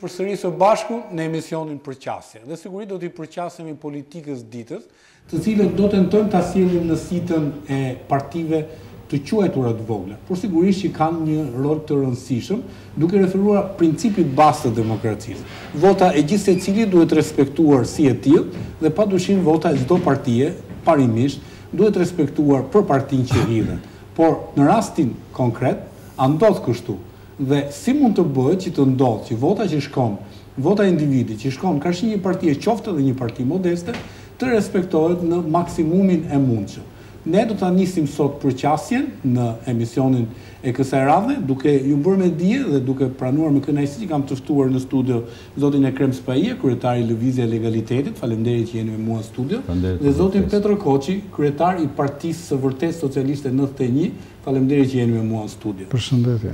përsëri së bashku në emisionin Përqasje. Dhe sigurisht do t'i përqasemi politikës ditës, të cilët do të tentojmë ta sjellim në sitën e partive të quajtura të vogla, por sigurisht që kanë një rol të rëndësishëm duke referuar principit bazë të demokracisë. Vota e gjithë secili duhet respektuar si e tillë dhe padyshim vota e çdo partie parimisht duhet respektuar për partinë që hidhet. Por në rastin konkret, a ndodh kështu? Dhe si mund të bëhet që të ndodhë që vota që shkon, vota e individit që shkon ka shi një partie qoftë dhe një parti modeste, të respektohet në maksimumin e mundshëm. Ne do ta nisim sot përqasjen në emisionin e kësaj radhe, duke ju bërë me dije dhe duke pranuar me kënaqësi që kam të ftuar në studio zotin Ekrem Spaia, kryetari i Lëvizjes e Legalitetit, faleminderit që jeni me mua në studio, dhe zotin Petro Koçi, kryetar i Partisë së Vërtetë Socialiste 91, faleminderit që jeni me mua në studio. Përshëndetje.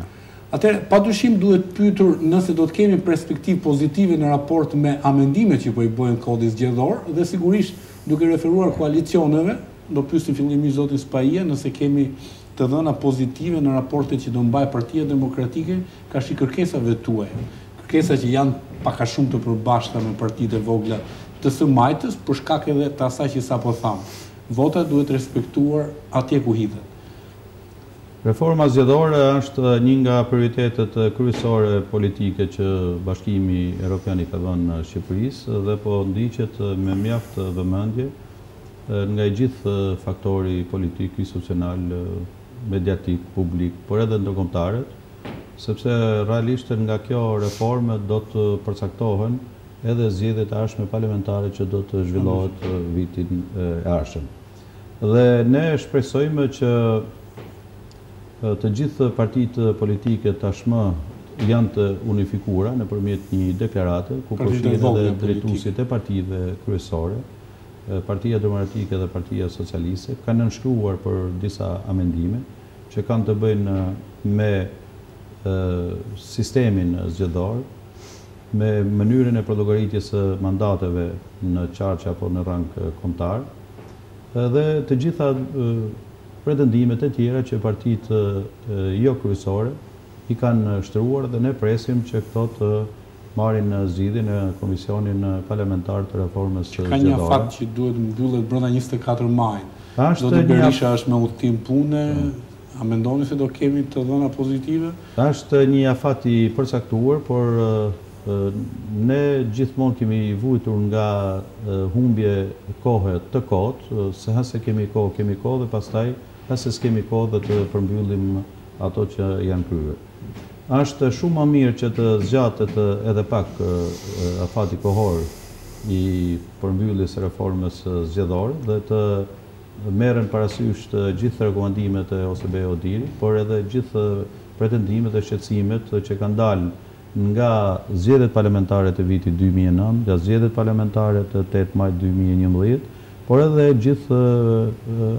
Atëherë, padyshim duhet pyetur nëse do të kemi perspektivë pozitive në raport me amendimet që po i bëhen kodit zgjedhor dhe sigurisht duke referuar koalicioneve, do pyesim fillimisht zotin Spaia nëse kemi të dhëna pozitive në raportet që do mbaj Partia Demokratike ka shi kërkesave tuaja. Kërkesa që janë pak a shumë të përbashkëta me partitë e vogla të së majtës, për shkak edhe të asaj që sapo tham. Vota duhet respektuar atje ku hidhet. Reforma zgjedhore është një nga prioritetet kryesore politike që Bashkimi Evropian i ka dhënë Shqipërisë dhe po ndiqet me mjaft vëmendje nga i gjithë faktori politik, institucional, mediatik, publik, por edhe ndërkombëtarët, sepse realisht nga kjo reformë do të përcaktohen edhe zgjedhjet e ardhshme parlamentare që do të zhvillohet vitin e ardhshëm. Dhe ne shpresojmë që të gjithë partitë politike tashmë janë të unifikuara nëpërmjet një deklarate ku përfshihen edhe drejtuesit e partive kryesore, Partia Demokratike dhe Partia Socialiste, kanë nënshkruar për disa amendime që kanë të bëjnë me sistemin zgjedhor, me mënyrën e përllogaritjes së mandateve në qarqe apo në rang kombëtar, dhe të gjitha pretendimet e tjera që partitë jo kryesore i kanë shtruar dhe ne presim që këto të marrin në zgjidhje në Komisionin Parlamentar të Reformës Zgjedhore. Ka një fakt që duhet mbyllet brenda 24 majit. Zoti Berisha është me udhtim pune, a mendoni se do kemi të dhëna pozitive? Është një afat i përcaktuar, por ne gjithmonë kemi vuajtur nga humbje kohe të kohë, se hase kemi kohë dhe pastaj hase s'kemi kohë dhe të përmbyllim ato që janë kryer. Është shumë më mirë që të zgjatet edhe pak afati kohor i përmbylljes së reformës zgjedhore dhe të merren parasysh të gjithë rekomandimet e OSBE-ODIHR, por edhe gjithë pretendimet e shqetësimet që kanë dalë nga zgjedhjet parlamentare të vitit 2009, nga zgjedhjet parlamentare të 8 maj 2011, por edhe gjithë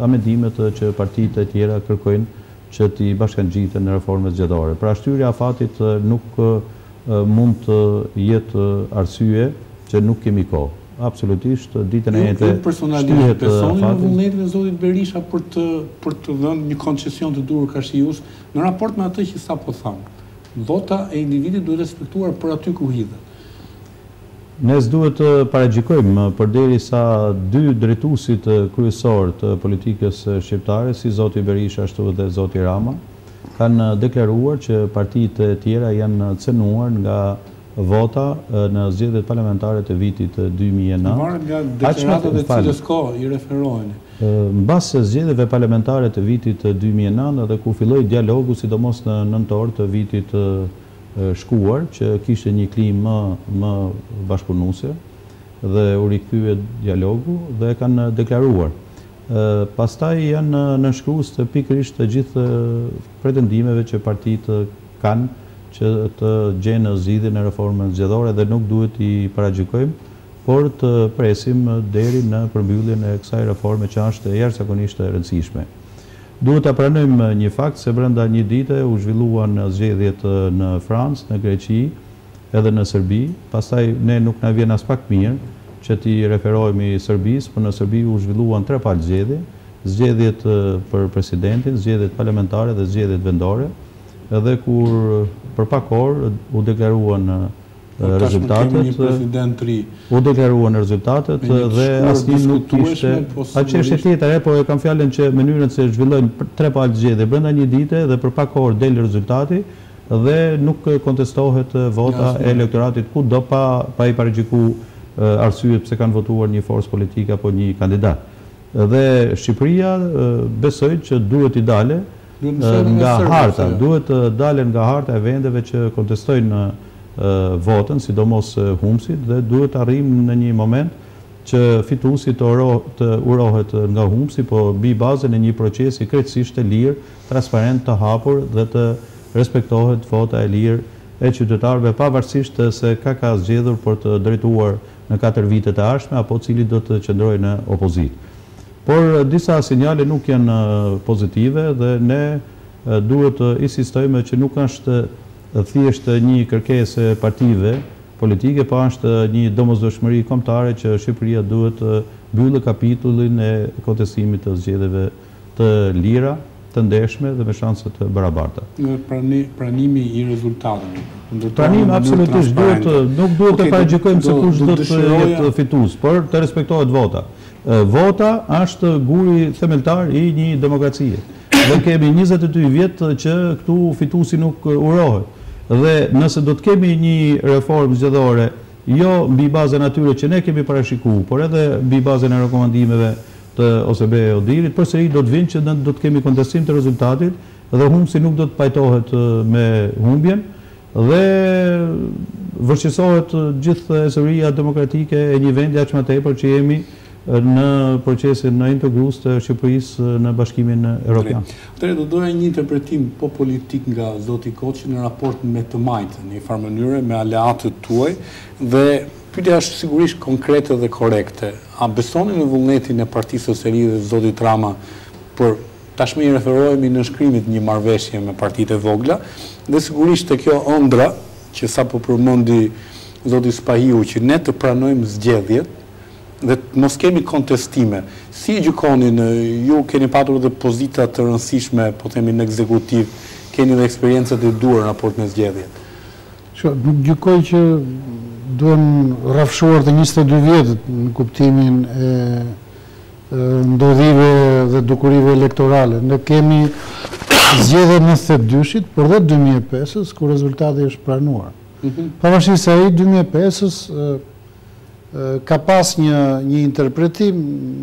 amendimet që partitë e tjera kërkojnë që t'i bashkangjiten në reformën zgjedhore. Pra shtyrja e afatit nuk mund të jetë arsye që nuk kemi kohë. Absolutisht, ditën e njëjtë personalisht besoni në vullnetin e zotit Berisha për të dhënë një koncesion të durë kashius në raport me atë që sapo thamë. Vota e individit duhet respektuar për aty ku hidhet. Ne s'duhet të paragjikojmë përderisa dy drejtuesit kryesor të politikës shqiptare, si zoti Berisha ashtu dhe zoti Rama, kanë deklaruar që partitë e tjera janë cënuar nga vota në zgjedhjet parlamentare të vitit 2009. Varet nga deklaratat e cilës kohë i referoheni. Mbas zgjedhjeve parlamentare të vitit 2009 dhe ku filloi dialogu sidomos në nëntor të vitit shkuar, që kishte një klimë më bashkëpunuese dhe u rikthye dialogu dhe kanë deklaruar. Pastaj janë nënshkrues të pikërisht të gjithë pretendimeve që partitë kanë që të gjenë zgjidhjen e reformës zgjedhore dhe nuk duhet i paragjykojmë, por të presim deri në përmbylljen e kësaj reforme që është jashtëzakonisht e rëndësishme. Duhet ta pranojmë një fakt se brenda një dite u zhvilluan zgjedhjet në Francë, në Greqi, edhe në Serbi. Pastaj ne nuk na vjen as pak mirë që t'i referohemi Serbisë, por në Serbi u zhvilluan 3 palë zgjedhje, zgjedhjet për presidentin, zgjedhjet parlamentare dhe zgjedhjet vendore, edhe kur për pak orë u deklaruan rezultatet. U deklaruan rezultatet dhe asnjë nuk kishte. A çështje tjetër, por e kam fjalën që mënyrën se zhvillojnë 3 palë zgjedhje brenda një dite dhe për pak orë del rezultati dhe nuk kontestohet vota e elektoratit kudo pa i paraqykuar arsyet pse kanë votuar një forcë politike apo një kandidat. Dhe Shqipëria besoj që duhet i dale nga harta, duhet të dalen nga harta e vendeve që kontestojnë votën, sidomos humsit, dhe duhet të arrijmë në një moment që fituesi të urohet nga humsi, po mbi bazën e një procesi krejtësisht të lirë, transparent, të hapur dhe të respektohet vota e lirë e qytetarëve, pavarësisht se ka zgjedhur për të drejtuar në 4 vitet e ardhshme apo cili do të qëndrojë në opozitë. Por disa sinjale nuk janë pozitive dhe ne duhet të insistojmë që nuk është thjesht një kërkesë e partive politike, po është një domosdoshmëri kombëtare që Shqipëria duhet të mbyllë kapitullin e kontestimit të zgjedhjeve të lira, të ndeshme dhe me shanse të barabarta. Pranimi i rezultateve. Pranimi absolutisht nuk duhet të paraqyjojmë se kush do të jetë fitues, por të respektohet vota. Vota është guri themeltar i një demokracie. Dhe kemi 22 vjet që këtu fituesi nuk urohet. Dhe nëse do të kemi një reformë zgjedhore, jo mbi bazën atyre që ne kemi parashikuar, por edhe mbi bazën e rekomandimeve të OSBE e ODIHR-it, përsëri do të vinë që ne do të kemi kontestim të rezultatit dhe humsi nuk do të pajtohet me humbjen dhe vërtetësohet gjithë esoria demokratike e një vendi aq më tepër që jemi në procesin në integrues të Shqipërisë në Bashkimin Evropian. Atëherë do doja një interpretim po politik nga zoti Koçi në raport me të majtën, në një farë mënyrë me aleatët tuaj, dhe pyetja është sigurisht konkrete dhe korekte. A besoni në vullnetin e Partisë Socialiste dhe zotit Rama për tashmë i referohemi në shkrimit një marrëveshje me partitë e vogla, dhe sigurisht te kjo ëndra që sapo përmendi zoti Spahiu që ne të pranojmë zgjedhjet dhe mos kemi kontestime. Si gjykonin, ju keni patur dhe pozita të rëndësishme, po themi në ekzekutiv, keni dhe eksperiencët e duar në raport me zgjedhjet? Nuk gjykoj që duhen rrafshuar të 22 vjetët në kuptimin e ndodhive dhe dukurive elektorale. Ne kemi zgjedhje në 92-shit, por dhe 2005-ës, ku rezultati është pranuar. Pavarësisht se ai 2005-ës ka pas një interpretim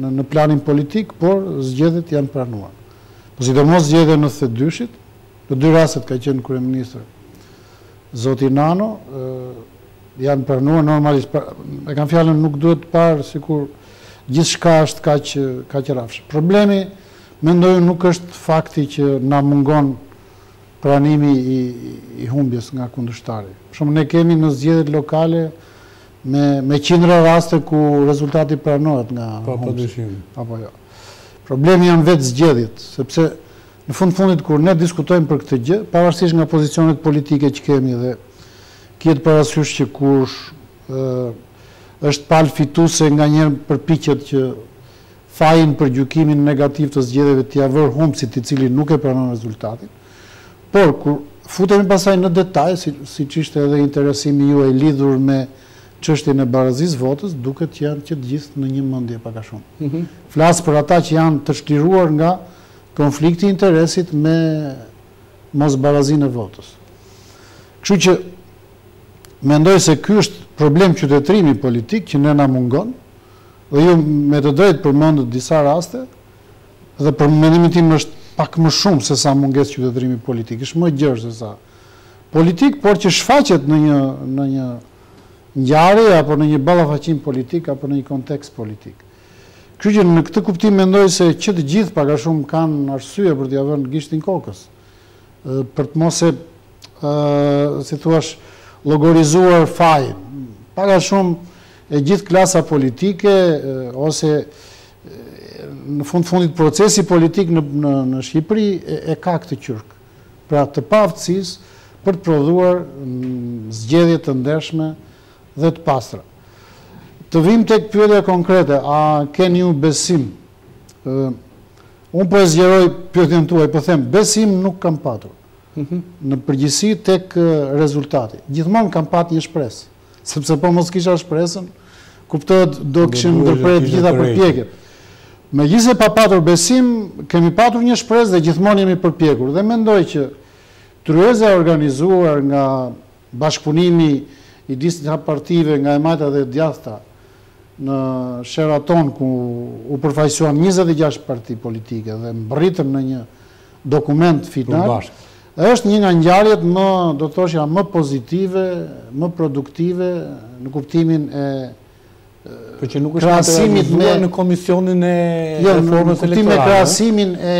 në planin politik, por zgjedhjet janë pranuar. Po sidomos zgjedhja në 92-shit, në 2 rastet ka qenë kryeministër zoti Nano, janë pranuar normalisht. E kam fjalën nuk duhet parë sikur gjithçka është kaq rrafsh. Problemi mendoj nuk është fakti që na mungon pranimi i humbjes nga kundërshtari. Për shembull, ne kemi në zgjedhjet lokale me qindra raste ku rezultati pranohet nga humsi. Apo jo. Problemi janë vetë zgjedhjet, sepse në fundit kur ne diskutojmë për këtë gjë, pavarësisht nga pozicionet politike që kemi dhe kiet parasysh që kush është palë fituese nga njerë përpiqet që fajin për gjykimin negativ të zgjedhjeve t'ia vër humsit i cili nuk e pranon rezultatin. Por kur futemi pasaj në detaj, siç ishte edhe interesimi juaj lidhur me çështjen e barazisë votës, duket që janë që të gjithë në një mendje pak a shumë. Flas për ata që janë të shtiruar nga konflikti i interesit me mosbarazinë e votës. Kështu që mendoj se ky është problem qytetërimi politik që ne na mungon, dhe ju me të drejtë përmendët disa raste, dhe për mendimin tim është pak më shumë se sa mungesë qytetërimi politik, është më gjerë se sa politik, por që shfaqet në një ngjarje apo në një ballafaqim politik apo në një kontekst politik. Kështu që në këtë kuptim mendoj se që të gjithë pak a shumë kanë arsye për t'ia vënë gishtin kokës, për të mos si thua llogarizuar fajin. Pak a shumë e gjithë klasa politike ose në fundit procesi politik në Shqipëri e ka këtë qyrk. Pra të paaftësisë për të prodhuar zgjedhje të ndershme dhe të pastra. Të vim tek pyetja konkrete, a keni ju besim? Unë po e zgjeroj pyetjen tuaj, po them, besim nuk kam patur. Në përgjithësi tek rezultati. Gjithmonë kam patur një shpresë. sepse po mos kisha shpresën, kuptohet do kishim ndërprer të gjitha përpjekjet. Megjithëse pa patur besim, kemi patur një shpresë dhe gjithmonë jemi përpjekur. Dhe mendoj që tryeza e organizuar nga bashkëpunimi i disa partive nga e majta dhe djathta në Sheraton, ku u përfaqësuan 26 parti politike dhe mbërritën në një dokument final, është një nga ngjarjet më, do të thoshja, më pozitive, më produktive në kuptimin e për që nuk është realizuar në komisionin e reformës elektorale. Me krahasimin e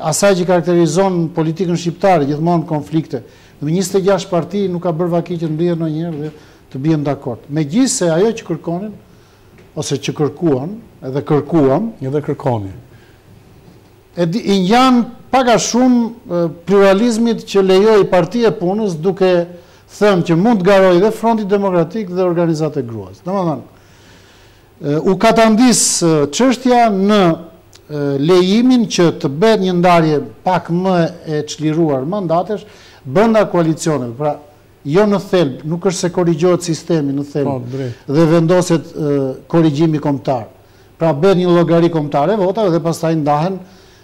asaj që karakterizon politikën shqiptare, gjithmonë konflikte. Dhe 26 parti nuk ka bërë vaki që mblihen ndonjëherë dhe të bien dakord. Megjithëse ajo që kërkonin ose që kërkuan, edhe kërkuam, edhe kërkoni. I janë pak a shumë pluralizmit që lejoi Partia e Punës, duke thënë që mund të garojë dhe Fronti Demokratik dhe organizatë e gruas. Domethënë, u katandis çështja në lejimin që të bëhet një ndarje pak më e çliruar mandatesh brenda koalicioneve. Pra, jo në thelb, nuk është se korrigjohet sistemi në thelb dhe vendoset korrigjimi kombëtar. Pra, bëhet një llogari kombëtare votave dhe pastaj ndahen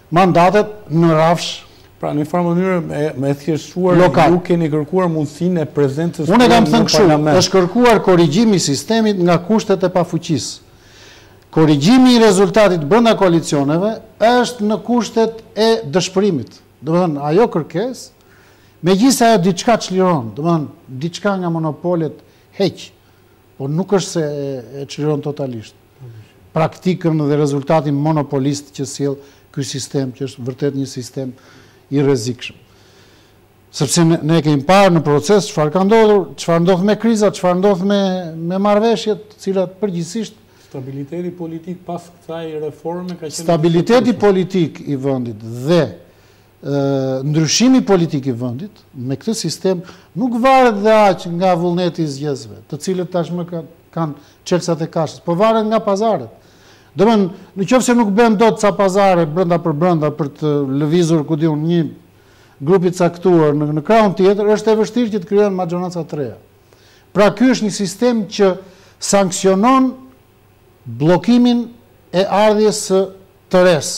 mandatet në rafsh. Pra, në farë mënyrë me thjeshtuar, ju keni kërkuar mundësinë e prezencës në parlament. Unë kam thënë kështu, është kërkuar korrigjimi i sistemit nga kushtet e pafuqisë. Korrigjimi i rezultatit brenda koalicioneve është në kushtet e dëshpërimit. Domethënë, ajo kërkesë, megjithëse ajo diçka çliron, domethënë diçka nga monopolet heq, por nuk është se e çliron totalisht. Praktikën dhe rezultatin monopolist që sjell ky sistem, që është vërtet një sistem i rrezikshëm. Sepse ne kemi parë në proces çfarë ka ndodhur, çfarë ndodh me krizat, çfarë ndodh me marrëveshjet, të cilat përgjithsisht stabiliteti politik pas kësaj reforme ka qenë stabiliteti politik i vendit dhe ndryshimi politik i vendit me këtë sistem nuk varet dhe aq nga vullneti i zgjedhësve, të cilët tashmë kanë çelësat e kashës, po varet nga pazaret. Domethënë, nëse nuk bën dot ca pazare brenda për brenda për të lëvizur ku diun një grup i caktuar në krahun tjetër, është e vështirë që të krijohen maxhonaca të reja. Pra ky është një sistem që sankcionon bllokimin e ardhjes së të res,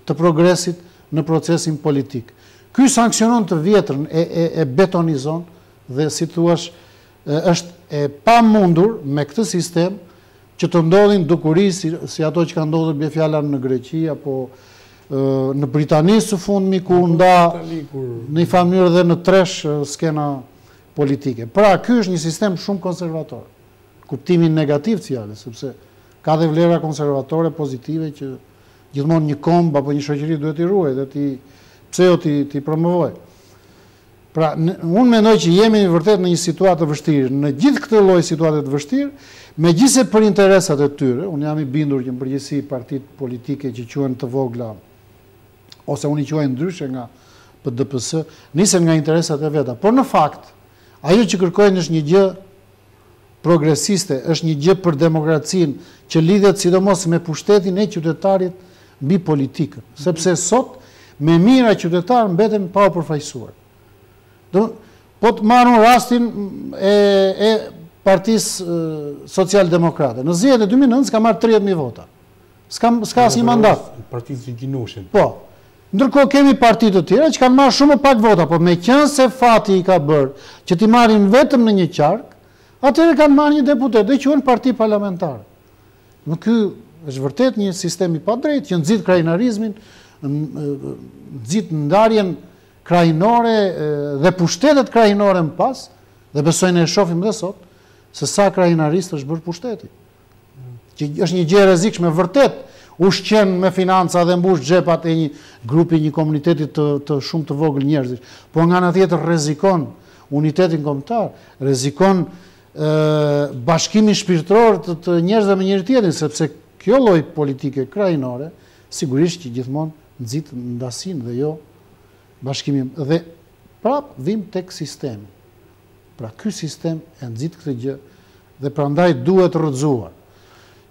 të progresit në procesin politik. Ky sankcionon të vjetrën, e betonizon dhe si thua është e pamundur me këtë sistem që të ndodhin dukuri si ato që ka ndodhur bie fjala në Greqi apo në Britani së fundmi ku nda në një mënyrë dhe në tresh skena politike. Pra, ky është një sistem shumë konservator. Kuptimin negativ të fjalës, sepse ka dhe vlera konservatore pozitive që gjithmonë një komb apo një shoqëri duhet i ruaj dhe pse jo ti promovoj. Pra, unë mendoj që jemi vërtet në një situatë të vështirë, në gjithë këtë lloj situate të vështirë, megjithëse për interesat e tyre, unë jam i bindur që në përgjithësi partitë politike që quhen të vogla, ose unë i quaj ndryshe nga PDPS, nisen nga interesat e veta. Por në fakt, ajo që kërkojnë është një gjë progresiste, është një gjë për demokracinë që lidhet sidomos me pushtetin e qytetarit mbi politikën, sepse sot me mira qytetar mbeten pa u përfaqësuar. Po të marrën rastin e Partisë Social-Demokrate. Në zgjedhjet e 2009 s'ka marrë 30.000 vota. S'ka asnjë mandat. Partisë Gjinushin. Po. Ndërkohë kemi parti të tjera që kanë marrë shumë pak vota, por meqense fati i ka bërë që ti marrin vetëm në një qark, atëherë kanë marrë një deputet dhe quhen parti parlamentar. Në ky është vërtet një sistem i padrejtë që nxit krajinarizmin, nxit ndarjen krajinore dhe pushtetet krajinore më pas, dhe besojnë e shohim dhe sot, se sa krajinarist është bërë pushteti. Që është një gjë e rrezikshme vërtet, ushqen me financa dhe mbush xhepat e një grupi, një komuniteti të shumë të vogël njerëzish. Po nga ana tjetër rrezikon unitetin kombëtar, rrezikon bashkimin shpirtëror të njerëzve me njëri tjetrin, sepse kjo lloj politike krajinore sigurisht që gjithmonë nxit ndasinë dhe jo bashkimin. Dhe prap vim tek sistemi. Pra ky sistem e nxit këtë gjë dhe prandaj duhet rrëzuar.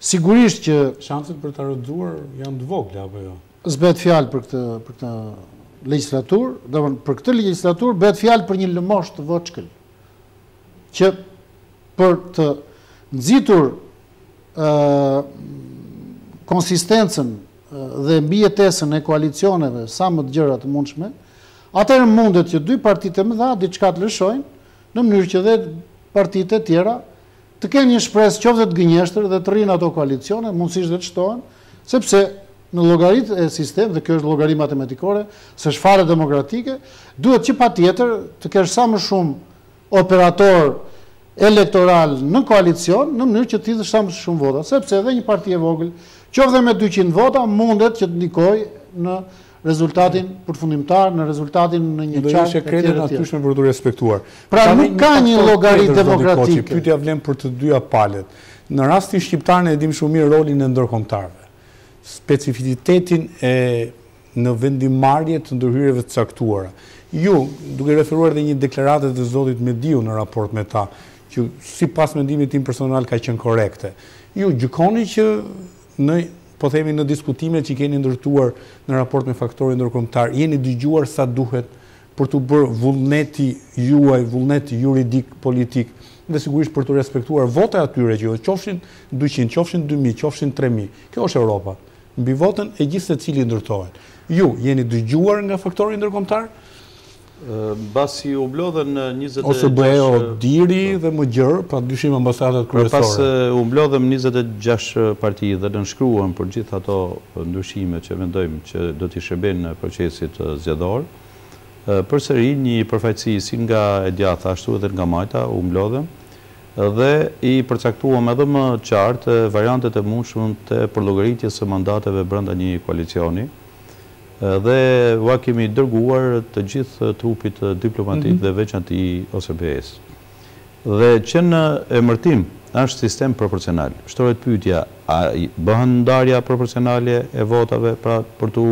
Sigurisht që shanset për ta rrëzuar janë të vogla apo jo? S'bëhet fjalë për këtë legjislaturë, domethënë për këtë legjislaturë bëhet fjalë për një lëmosh të voçkël që për të nxitur konsistencën dhe mbijetesën e koalicioneve sa më të gjëra të mundshme, atëherë mundet që dy partitë e mëdha diçka të lëshojnë, në mënyrë që dhe partitë e tjera të kenë një shpresë qoftë të gënjeshtër dhe të rrinë ato koalicione, mundësisht dhe të shtohen, sepse në llogaritë e sistemit, dhe kjo është llogari matematikore, s'është fare demokratike, duhet që patjetër të kesh sa më shumë operator elektoral në koalicion, në mënyrë që të thithësh sa më shumë vota, sepse edhe një parti e vogël, qoftë me 200 vota, mundet që të ndikojë në rezultatin përfundimtar, në rezultatin në një qark e tjera. Natyshme për të respektuar. Pra nuk ka një llogari demokratike. Pyetja vlen për të dyja palët. Në rastin shqiptar ne e dim shumë mirë rolin e ndërkombëtarëve. Specificitetin në vendimarrje të ndërhyrjeve të caktuara. Ju, duke referuar dhe një deklaratë të zotit Mediu në raport me ta, që sipas mendimit tim personal ka qenë korrekte. Ju gjykoni që po themi në diskutimet që keni ndërtuar në raport me faktorin ndërkombëtar, jeni dëgjuar sa duhet për të bërë vullneti juaj, vullneti juridik, politik, dhe sigurisht për të respektuar vota atyre që qofshin 200, qofshin 2000, qofshin 3000. Kjo është Europa. Mbi votën e gjithë secili ndërtohet. Ju jeni dëgjuar nga faktori ndërkombëtar? Basi u mblodhen 26... Ose BE-o diri dhe më gjërë, pa dyshim ambasadat kryesore. Pas u mblodhem 26 parti dhe nënshkruan për gjithë ato ndryshime që mendojmë që do t'i shërbejnë në procesit zgjedhor. Përsëri një përfaqësi si nga e djatha ashtu edhe nga majta u mblodhem dhe i përcaktuam edhe më qartë variantet e mundshme të përllogaritjes së mandateve brenda një koalicioni. Dhe ua kemi dërguar të gjithë trupit diplomatik dhe veçanti i OSBE-s. Dhe që në emërtim është sistem proporcional. Shtrohet pyetja, a bëhen ndarja proporcionale e votave pra për të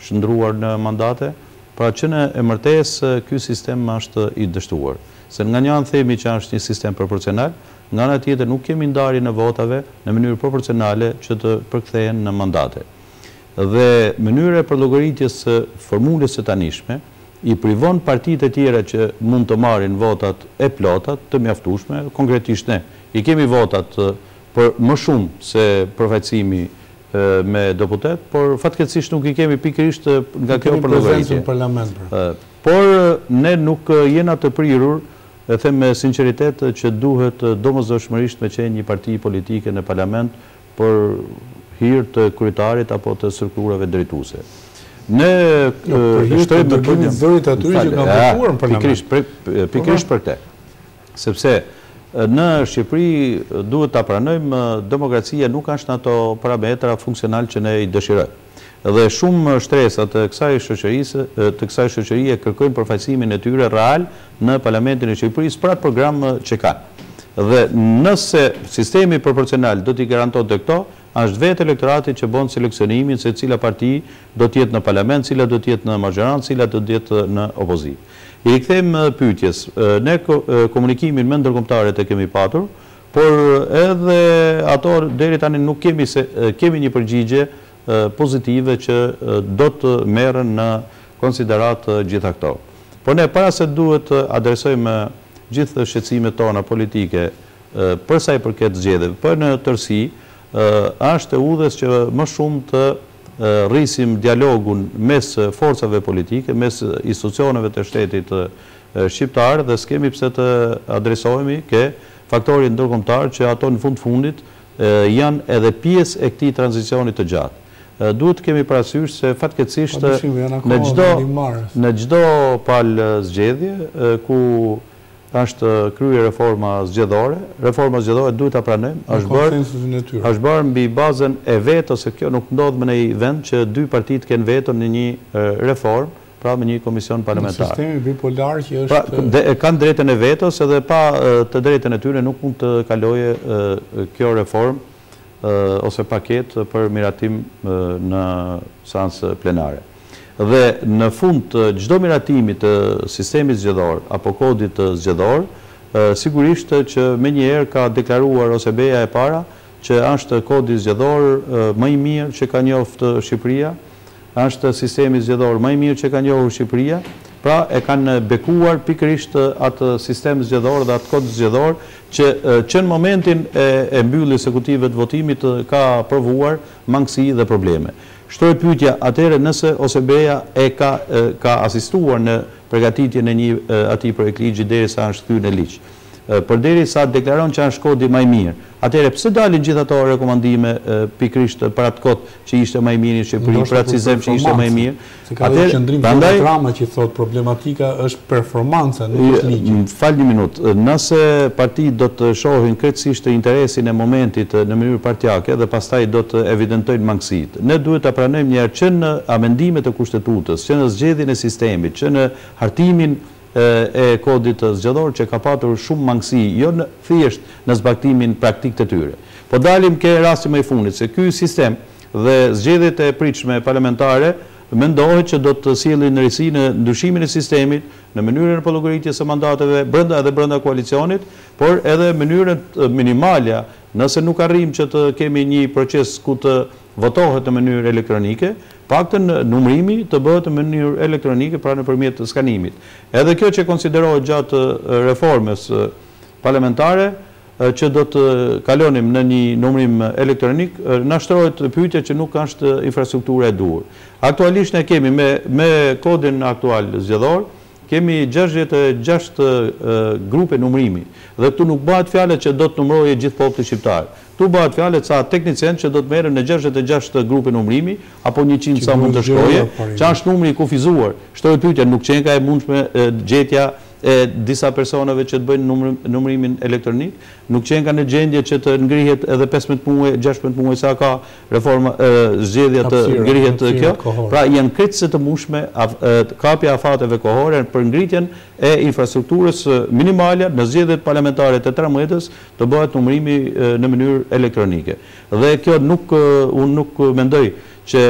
shndruar në mandate? Pra që në emërtesë ky sistem është i dështuar. Se nga një anë themi që është një sistem proporcional, nga ana tjetër nuk kemi ndarje në votave në mënyrë proporcionale që të përkthehen në mandate. Dhe mënyra e përllogaritjes së formulës së tanishme i privon partitë e tjera që mund të marrin votat e plota të mjaftueshme. Konkretisht ne i kemi votat për më shumë se përfaqësimi me deputet, por fatkeqësisht nuk i kemi pikërisht nga kjo përllogaritje. Por ne nuk jena të prirur, e them me sinqeritet, që duhet domosdoshmërisht me qenë një parti politike në parlament për hir të kryetarit apo të strukturave drejtuese. Ne shtojmë dërgimin e zërit atyre që kanë votuar në parlament. Pikërisht për këtë. Sepse në Shqipëri duhet ta pranojmë demokracia nuk është në ato parametra funksional që ne i dëshirojmë. Dhe shumë shtresa të kësaj shoqërie kërkojnë përfaqësimin e tyre real në Parlamentin e Shqipërisë për atë program që kanë. Dhe nëse sistemi proporcional do t'i garantonte këto, është vetë elektorati që bën seleksionimin se cila parti do të jetë në parlament, cila do të jetë në majorancë, cila do të jetë në opozitë. I rikthejmë pyetjes. Ne komunikimin me ndërkombëtarët e kemi patur, por edhe ato deri tani nuk kemi një përgjigje pozitive që do të merren në konsiderat gjitha këto. Por ne para se duhet adresojmë gjithë shqetësimet tona politike për sa i përket zgjedhjeve, për në tërësi është udhës që më shumë të rrisim dialogun mes forcave politike, mes institucioneve të shtetit shqiptar dhe s'kemi pse të adresohemi ke faktorit ndërkombëtar që ato në fundit janë edhe pjesë e këtij tranzicionit të gjatë. Duhet kemi parasysh se fatkeqësisht në çdo palë zgjedhje ku është kryer reforma zgjedhore. Reforma zgjedhore duhet ta pranojmë, është bërë mbi bazën e vetë, ose kjo nuk ndodh në një vend që dy partitë kanë veto në një reformë, pra me një komision parlamentar. Në sistemi bipolar që është... Pra, kanë drejtën e vetos edhe pa të drejtën e tyre nuk mund të kaloje kjo reformë ose paket për miratim në seancë plenare. Dhe në fund të çdo miratimi të sistemit zgjedhor apo kodit zgjedhor, sigurisht që menjëherë ka deklaruar OSBE-ja e para që është kodi zgjedhor më i mirë që ka njohur Shqipëria, është sistemi zgjedhor më i mirë që ka njohur Shqipëria, Pra e kanë bekuar pikërisht atë sistem zgjedhor dhe atë kod zgjedhor që në momentin e mbylljes së kutive të votimit ka provuar mangësi dhe probleme. Shtohet pyetja, atëherë nëse OSBE-ja ka asistuar në përgatitjen e një atij projekt ligji derisa është thyer në ligj. Përderisa deklaron që është kodi më i mirë. Atëherë pse dalin gjithë ato rekomandime pikërisht para të kot që ishte më i miri në Shqipëri, precizojmë që ishte më i mirë. Atëherë prandaj trama që thot problematika është performanca, nuk është ligji. Fal një minutë. Nëse partitë do të shohin krejtësisht interesin e momentit në mënyrë partijake dhe pastaj do të evidentojnë mangësitë, ne duhet ta pranojmë një herë që në amendimet e kushtetutës, që në zgjedhjen e sistemit, që në hartimin e kodit zgjedhor që ka patur shumë mangësi, jo në thjesht në zbatimin praktik të tyre. Po dalim ke rasti më i fundit se ky sistem dhe zgjedhjet e pritshme parlamentare mendohet që do të sjellin në risi në ndryshimin e sistemit, në mënyrën e llogaritjes së mandateve brenda koalicionit, por edhe mënyrën minimalja, nëse nuk arrijmë që të kemi një proces ku të votohet në mënyrë elektronike, paktën numrimi të bëhet në mënyrë elektronike, pra nëpërmjet skanimit. Edhe kjo që konsiderohet gjatë reformës parlamentare, që do të kalonim në një numrim elektronik, na shtrohet pyetja që nuk është infrastruktura e duhur. Aktualisht ne kemi me kodin aktual zgjedhor, kemi 66 grupe numrimi, dhe këtu nuk bëhet fjalë që do të numrohej gjithë populli shqiptar. Tu bëhet fjalë ca teknicien që do të merren në 66 grupe numrimi apo 100 sa mund të shkojë, që është numri i kufizuar. Shtohet pyetja, nuk qenë ka e mundshme gjetja e disa personave që të bëjnë numrimin elektronik, nuk qenë ka në gjendje që të ngrihet edhe 15 muaj, 16 muaj sa ka reforma zgjedhja të ngrihet kjo. Pra janë krejtëse të mundshme kapja afateve kohore për ngritjen e infrastrukturës minimale në zgjedhjet parlamentare të 13-s të bëhet numrimi në mënyrë elektronike. Dhe kjo unë nuk mendoj që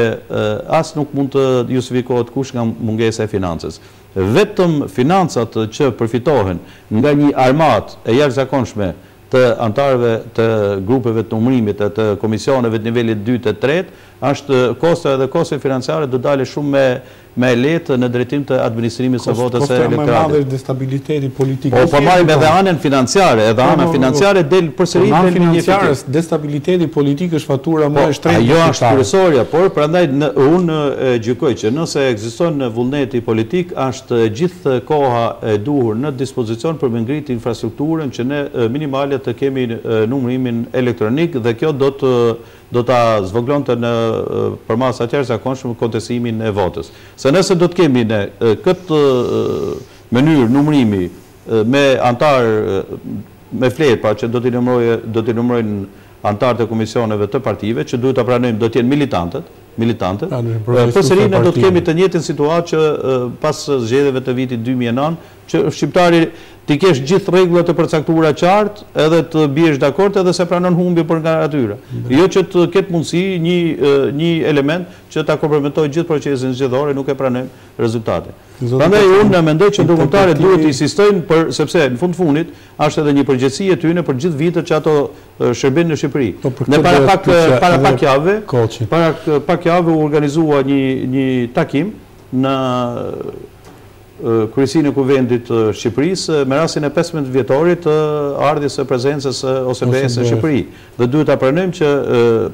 as nuk mund të justifikohet kush nga mungesa e financës. Vetëm financat që përfitohen nga një armat e jashtëzakonshme të antarëve të grupeve të numrimit e të komisioneve të nivelit 2 të 3, është kosta edhe koste financiare do dalë shumë me lehtë në drejtim të administrimit së votës së elektorale. Kosta më madhe destabiliteti politik. Po marrim edhe anën financiare, edhe ana financiare del përsëri në financiare, destabiliteti politik është fatura më e shtrenjtë. Ajo është kryesorja, por prandaj unë gjykoj që nëse ekziston vullneti politik, është gjithë koha e duhur në dispozicion për me ngritë infrastrukturën që ne minimale të kemi numrimin elektronik dhe kjo do ta zvoglonte në përmas atëherë zakonshëm kontestimin e votës. Se nëse do të kemi ne këtë mënyrë numrimi me antar me fletë, pra që do t'i numrojnë antarët e komisioneve të partive, që duhet ta pranojmë do të jenë militantët. Përsëri ne do të kemi të njëjtën situatë që pas zgjedhjeve të vitit 2009, që shqiptari ti kesh gjithë rregullat e përcaktuara qartë, edhe të biesh dakord edhe se pranon humbje për nga atyre. Jo që të ketë mundësi një element që ta komprometojë gjithë procesin zgjedhor, nuk e pranojmë rezultatin. Prandaj unë mendoj që ndërkombëtarët duhet të insistojnë sepse në fundit është edhe një përgjegjësi e tyre për gjithë vitet që ato shërbejnë në Shqipëri. Ne para pak javë u organizua një takim në Kryesinë e Kuvendit të Shqipërisë me rastin e 15 vjetorit të ardhjes së prezencës së OSBE-s në Shqipëri. Dhe duhet ta pranojmë që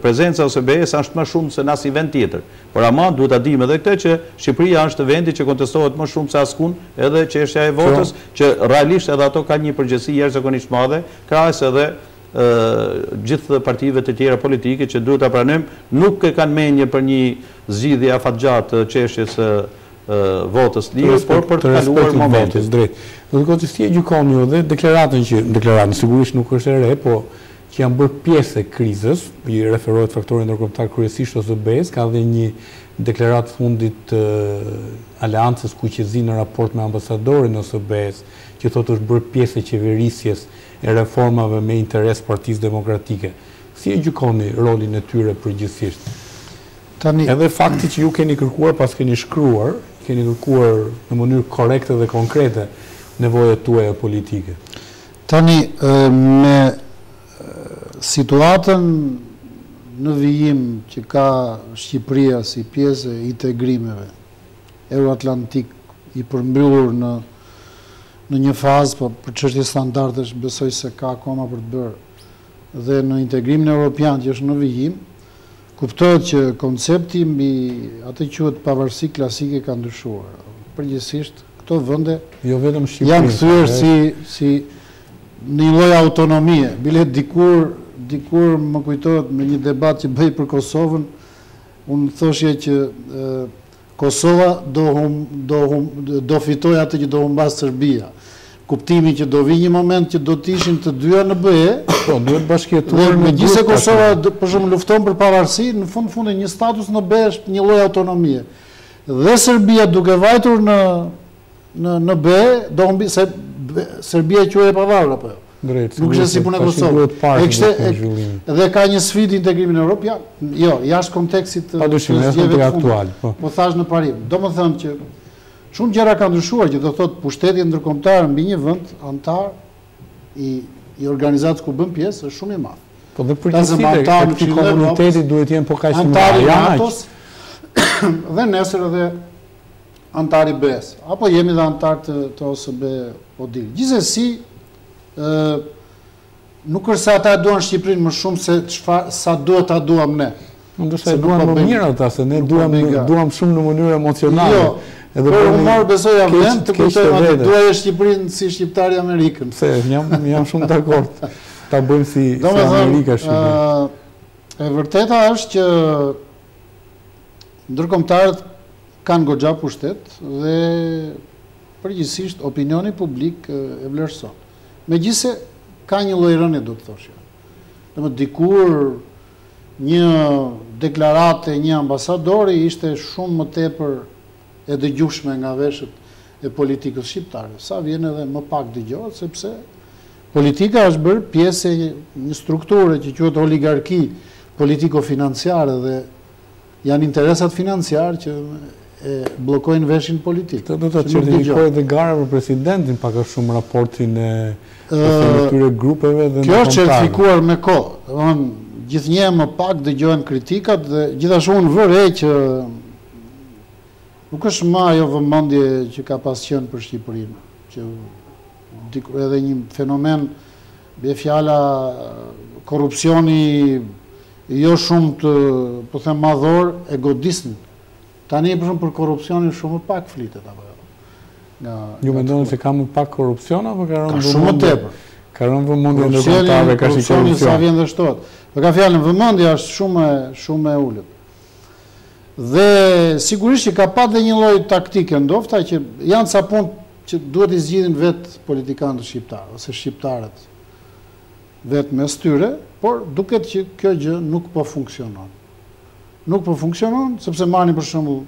prezenca e OSBE-s është më shumë se në asnjë vend tjetër. Por ama duhet ta dimë edhe këtë që Shqipëria është vendi që kontestohet më shumë se askund, edhe çështja e votës, që realisht edhe ato kanë një përgjegjësi jashtëzakonisht madhe, krahas edhe gjithë partive të tjera politike që duhet ta pranojmë nuk e kanë menje për një zgjidhje afatgjatë çështjes votës lirë, por për të kaluar momentin drejt. Do të thotë si e gjykoni dhe deklaratën sigurisht nuk është e re, po që janë bërë pjesë e krizës, i referohet faktorit ndërkombëtar kryesisht OSBE-s, ka dhe një deklaratë fundit të aleancës kuqezi në raport me ambasadorin OSBE-s, që thotë është bërë pjesë e qeverisjes e reformave me interes Partisë Demokratike. Si e gjykoni rolin e tyre përgjithsisht? Edhe fakti që ju keni kërkuar pas keni shkruar, keni kërkuar në mënyrë korekte dhe konkrete nevojat tuaja politike. Tani, me situatën në vijim që ka Shqipëria si pjesë e integrimeve euroatlantik i përmbyllur në një fazë, po për çështje standardesh besoj se ka akoma për të bërë. Dhe në integrimin evropian që është në vijim, kuptohet që koncepti mbi atë quhet pavarësi klasike ka ndryshuar. Përgjithsisht këto vende jo vetëm Shqipëri janë kthyer si në një lloj autonomie. Bile dikur më kujtohet me një debat që bëj për Kosovën, unë thoshje që Kosova do fitoj atë që do humbas Serbia. Kuptimi që do vi një moment që do të ishin të dyja në BE, po duhet bashkëtuar me gjithse Kosova për shumë lufton për pavarësi, në fund një status në BE është një lloj autonomie. Dhe Serbia duke vajtur në BE, do humbi se Serbia quhet e pavarur apo jo. Nuk është si punë e Kosovës. Dhe ka një sfidë integrimin evropian. Jo, jashtë kontekstit të aktual. Po thash në parim. Domethënë që shumë gjëra kanë ndryshuar, që do thotë pushteti ndërkombëtar mbi një vend antar i organizatës ku bën pjesë është shumë i madh. Po dhe përgjithësisht komuniteti duhet të jenë po kaq të mëdha. Dhe nesër edhe antar i BE-s, apo jemi dhe antar të OSB ODIR. Gjithsesi, nuk është se ata duan Shqipërinë më shumë se sa duhet ta duam ne. Ndoshta e duan më mirë ata, se ne duam shumë në mënyrë emocionale. Edhe por humor besoj avlen të kujtojmë atë duaj Shqipërinë si shqiptari Amerikën. Se jam shumë dakord. Ta bëjmë si Amerika Shqipëri. E vërteta është që ndërkombëtarët kanë goxha pushtet dhe përgjithsisht opinioni publik e vlerëson. Megjithse ka një lloj rënie, do të thoshë. Domethënë dikur një deklarate një ambasadori ishte shumë më tepër e dëgjueshme nga veshët e politikës shqiptare. Sa vjen edhe më pak dëgjohet, sepse politika është bërë pjesë e një strukture që quhet oligarki politiko-financiare dhe janë interesat financiar që e bllokojnë veshin politik. Të do të certifikojë dhe gara për presidentin pak a shumë raportin e këtyre grupeve dhe kjo është certifikuar me kohë. Domthonë gjithnjë më pak dëgjohen kritikat dhe gjithashtu unë vëre që nuk është më ajo vëmendje që ka pasqenë për Shqipërinë, që edhe një fenomen bie fjala korrupsioni jo shumë të, po them madhor, e godisnin. Tani për shumë për korrupsionin shumë pak flitet apo jo. Ju mendoni se ka më pak korrupsion apo ka rënë shumë më tepër? Ka rënë vëmendje ndërkombëtare ka si korrupsion. Sa vjen dhe shtohet. Po ka fjalën vëmendja është shumë e ulët. Dhe sigurisht që ka pas dhe një lloj taktike ndofta që janë ca punë që duhet i zgjidhin vetë politikanët shqiptarë ose shqiptarët vetë mes tyre, por duket që kjo gjë nuk po funksionon. Nuk po funksionon sepse marrin për shembull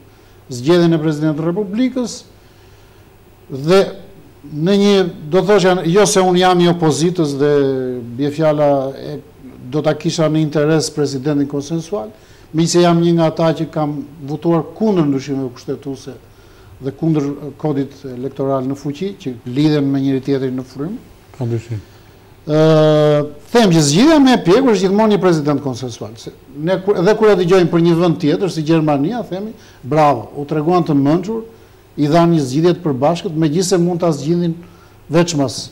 zgjedhjen e presidentit të Republikës dhe në një, do thoshja, jo se unë jam i opozitës dhe bie fjala do ta kisha në interes presidentin konsensual, megjithëse jam një nga ata që kam votuar kundër ndryshimeve kushtetuese dhe kundër kodit elektoral në fuqi, që lidhen me njëri tjetrin në frym. Pa dyshim. Them që zgjidhja më e pjekur është gjithmonë një president konsensual. Ne edhe kur e dëgjojmë për një vend tjetër si Gjermania, themi bravo, u treguan të mençur, i dhanë një zgjidhje të përbashkët, megjithëse mund ta zgjidhin veçmas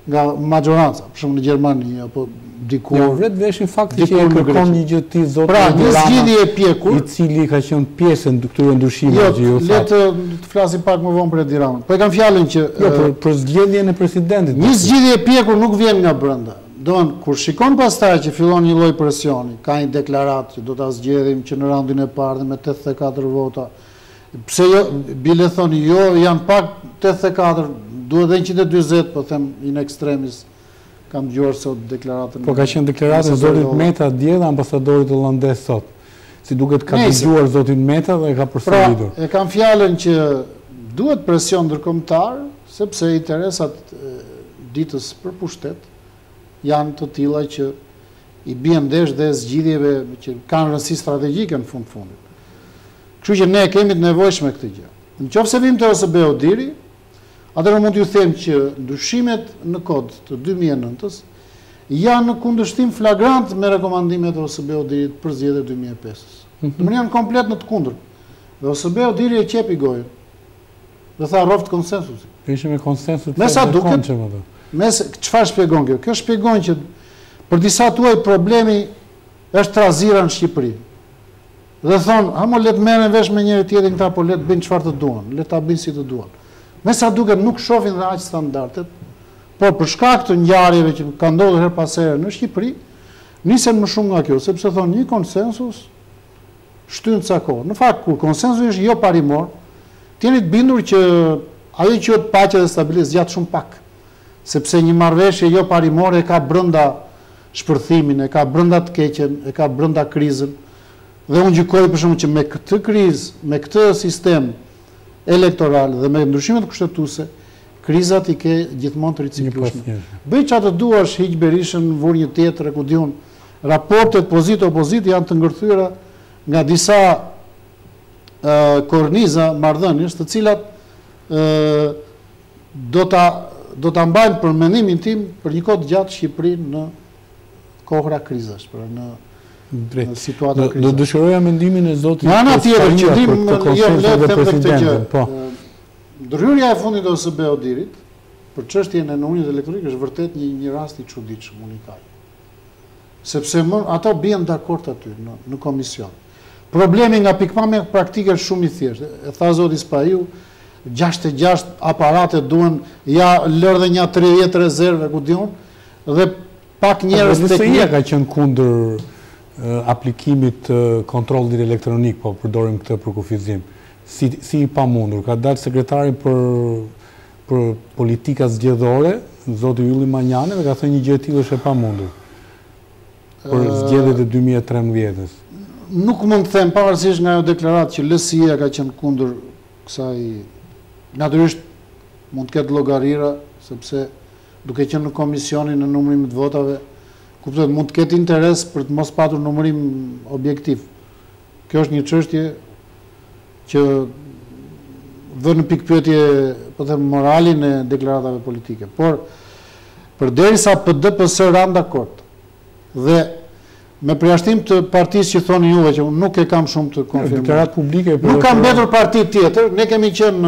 nga majoranca, për shembull në Gjermani apo diku. Jo, vret veshin fakti që e kërkon një gjë ti zoti. Pra, një zgjidhje e pjekur, i cili ka qenë pjesë në këtyre ndryshimeve që ju thatë. Le të flasim pak më vonë për Edi Ramën. Po e kam fjalën që për zgjedhjen e presidentit. Një zgjidhje e pjekur nuk vjen nga brenda. Domthon kur shikon pastaj që fillon një lloj presioni, ka një deklaratë që do ta zgjedhim që në raundin e parë me 84 vota. Pse jo, bile thoni jo, janë pak 84, duhet edhe 140, po them in extremis. Kam dëgjuar sot deklaratën. Po ka qenë deklaratë e zotit Meta dje dhe ambasadorit holandez sot. Si duket ka dëgjuar zotin Meta dhe ka përsëritur. Pra, e kam fjalën që duhet presion ndërkombëtar, sepse interesat ditës për pushtet janë të tilla që i bien ndesh dhe zgjidhjeve që kanë rëndësi strategjike në fundit. Kështu që ne kemi të nevojshme këtë gjë. Nëse vim te OSB ODIR-i, atëherë mund t'ju them që ndryshimet në kod të 2009-s janë në kundërshtim flagrant me rekomandimet e OSB ODIR-it për zgjedhjet e 2005-s. Domethënë janë komplet në të kundërt. Dhe OSB ODIR-i e qepi gojën. Dhe tha roft konsensusi. Ishte me konsensus. Me sa duket, çfarë shpjegon kjo? Kjo shpjegon që për disa tuaj problemi është trazira në Shqipëri. Dhe thonë, mo letë merren vesh me njëri tjetrin këta, po letë bëjnë çfarë të duan, letë ta bëjnë si të duan. Me sa duket nuk shohin dhe aq standardet, por për shkak të ngjarjeve që ka ndodhur her pas here në Shqipëri, nisen më shumë nga kjo, sepse thonë një konsensus shtyn ca kohë. Në fakt, kur konsensusi është jo parimor, jeni të bindur që ajo që quhet paqe dhe stabilitet zgjat shumë pak, sepse një marrëveshje jo parimore e ka brenda shpërthimin, e ka brenda të keqen, e ka brenda krizën. Dhe unë gjykoj për shembull që me këtë krizë, me këtë sistem elektoral dhe me ndryshimet kushtetuese, krizat i ke gjithmonë të riciklueshme. Bëj çfarë të duash, hiq Berishën, vur një tjetër, ku diun, raportet pozitë-opozit janë të ngërthyera nga disa korniza marrëdhënies, të cilat do ta mbajnë për mendimin tim për një kohë të gjatë Shqipërinë në kohra krizash, në situata krizash. Do dëshiroja mendimin e zotit. Në ana tjetër, ndryrja e fundit të OSBE Odirit për çështjen e numrit elektronik është vërtet një rast i çuditshëm, unikal. Sepse ato bien dakord aty në komision. Problemi nga pikpamja praktike është shumë i thjeshtë. E tha zoti Spaiu, 66 aparate duhen, ja lër dhe një 30 rezerve, ku diun, dhe pak njerëz teknikë ka qenë kundër aplikimit të kontrollit elektronik, po përdorim këtë për kufizim. Si i pamundur, ka dalë sekretari për politika zgjedhore, zoti Ylli Manjane, dhe ka thënë një gjë e tillë është e pamundur për zgjedhjet e 2013-s. Nuk mund të them, pavarësisht nga ajo deklaratë që LSI-ja ka qenë kundër kësaj, natyrisht mund të ketë llogarira, sepse duke qenë në komisionin në numërimit të votave, kuptohet mund të ketë interes për të mos patur numërim objektiv. Kjo është një çështje që vë në pikpyetje, po them, moralin e deklaratave politike. Por përderisa PDPS ran dakord dhe me përjashtim të partisë që thoni juve, që unë nuk e kam shumë të konfirmuar. Deklarat publike. Nuk kam mbetur parti tjetër, ne kemi qenë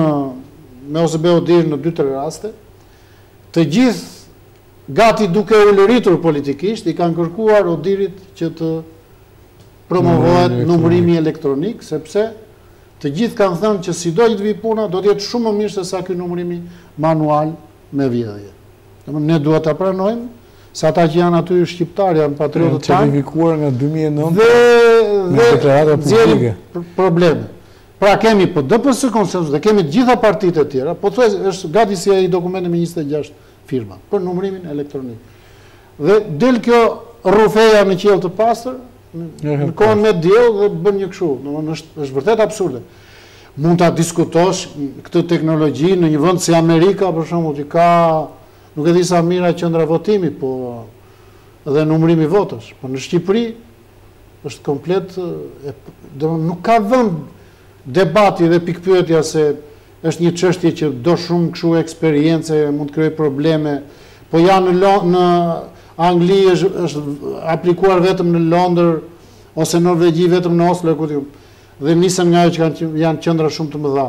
me OSBE Odir në 2-3 raste. Të gjithë gati duke u lëritur politikisht, i kanë kërkuar Odirit që të promovohet numërimi elektronik, sepse të gjithë kanë thënë që si do të vi puna, do të jetë shumë më mirë se sa ky numërimi manual me vjedhje. Ne duhet ta pranojmë se ata që janë aty shqiptar janë patriotët tanë, certifikuar nga 2009 dhe deklarata publike. Probleme. Pra kemi PDPS konsensus dhe kemi të gjitha partitë e tjera, po thuaj është gati si ai dokumenti me 26 firma për numërimin elektronik. Dhe del kjo rrufeja në qiell të pastër, në kohën me diell dhe bën një kështu, domethënë është vërtet absurde. Mund ta diskutosh këtë teknologji në një vend si Amerika, për shembull, që ka, nuk e di sa mira qendra votimi, po edhe numërimi votash. Po në Shqipëri është komplet, domethënë nuk ka vend debati dhe pikpyetja se është një çështje që do shumë kështu eksperiencë, mund të krijojë probleme, po janë në Angli është aplikuar vetëm në Londër, ose Norvegji vetëm në Oslo, dhe nisën nga ajo që janë qendra shumë të mëdha.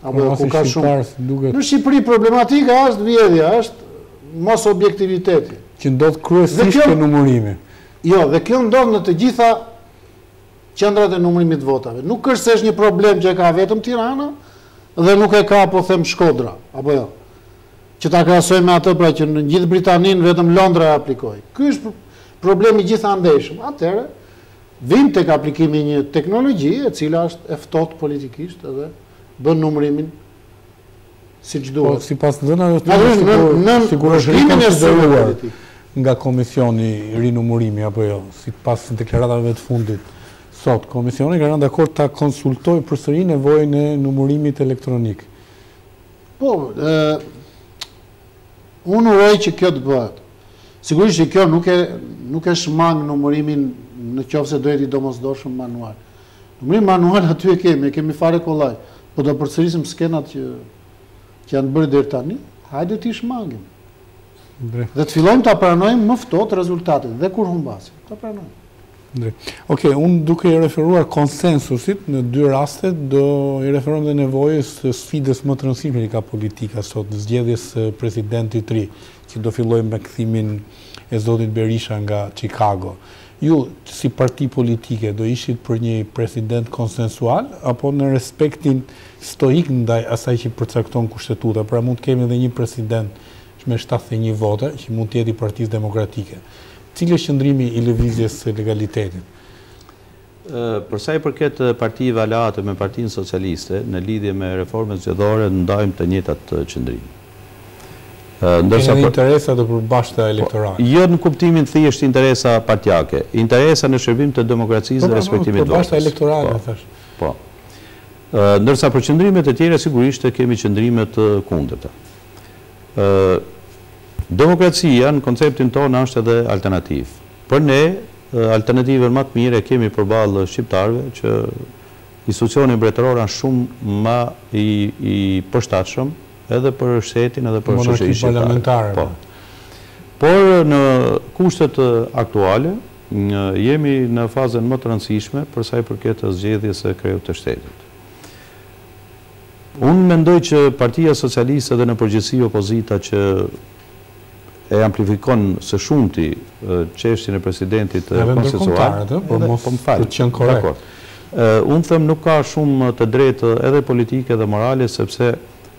Apo ku ka shumë. Në Shqipëri problematika është vjedhja, është mos objektiviteti. Që ndodh kryesisht te numërimi. Jo, dhe kjo ndodh në të gjitha qendrat e numërimit votave. Nuk është se është një problem që e ka vetëm Tirana dhe nuk e ka, po them, Shkodra, apo jo. Që ta krahasojmë me atë, pra që në gjithë Britaninë vetëm Londra e aplikoi. Ky është problemi gjithandejshëm. Atëherë vim tek aplikimi një teknologji e cila është e ftohtë politikisht edhe bën numërimin siç duhet. Po sipas dhënave të sigurisht nga komisioni i rinumërimi apo jo, sipas deklaratave të fundit. Sot komisioni ka rënë dakord ta konsultojë përsëri nevojën e numërimit elektronik. Po, unë uroj që kjo të bëhet. Sigurisht që kjo nuk e shmang numërimin në qoftë se do jeti domosdoshëm manual. Numërim manual aty e kemi fare kollaj. Po do përsërisim skenat që janë bërë deri tani, hajde t'i shmangim. Dhe të fillojmë ta pranojmë më ftohtë rezultatet dhe kur humbasim. Ta pranojmë. Oke, unë duke i referuar konsensusit, në dy raste, do i referuar dhe nevojës sfidës më të rëndësishme që ka politika sot, zgjedhjes presidentit ri, që do filloj me kthimin e zotit Berisha nga Chicago. Ju, si parti politike, do ishit për një president konsensual, apo në respektin stoik ndaj asaj që përcakton kushtetuta? Pra mund të kemi edhe një president me 71 vota, që mund të jetë i Partisë Demokratike. Cilë është qëndrimi i lëvizjes së legalitetit? Për sa i përket partive aleate me Partinë Socialiste, në lidhje me reformën zgjedhore, ndajmë të njëjtat qëndrime. Ndërsa interesa të përbashkëta elektorale. Jo në kuptimin thjesht interesa partjake, interesa në shërbim të demokracisë dhe respektimit votës. Përbashkëta elektorale, thash. Po. Ndërsa për qëndrimet e tjera sigurisht kemi qëndrimet kundërta. Demokracia në konceptin tonë është edhe alternativ. Për ne, alternativën më të mire kemi përballë shqiptarëve që institucioni mbretëror është shumë më i përshtatshëm edhe për shtetin edhe për shoqërinë shqiptare. Por në kushtet aktuale jemi në fazën më të rëndësishme për sa i përket zgjedhjes së kreut të shtetit. Unë mendoj që Partia Socialiste dhe në përgjithësi opozita që e amplifikon së shumti çështjen e presidentit konsensual, po mos të qenë korrekt. Unë them nuk ka shumë të drejtë edhe politike dhe morale, sepse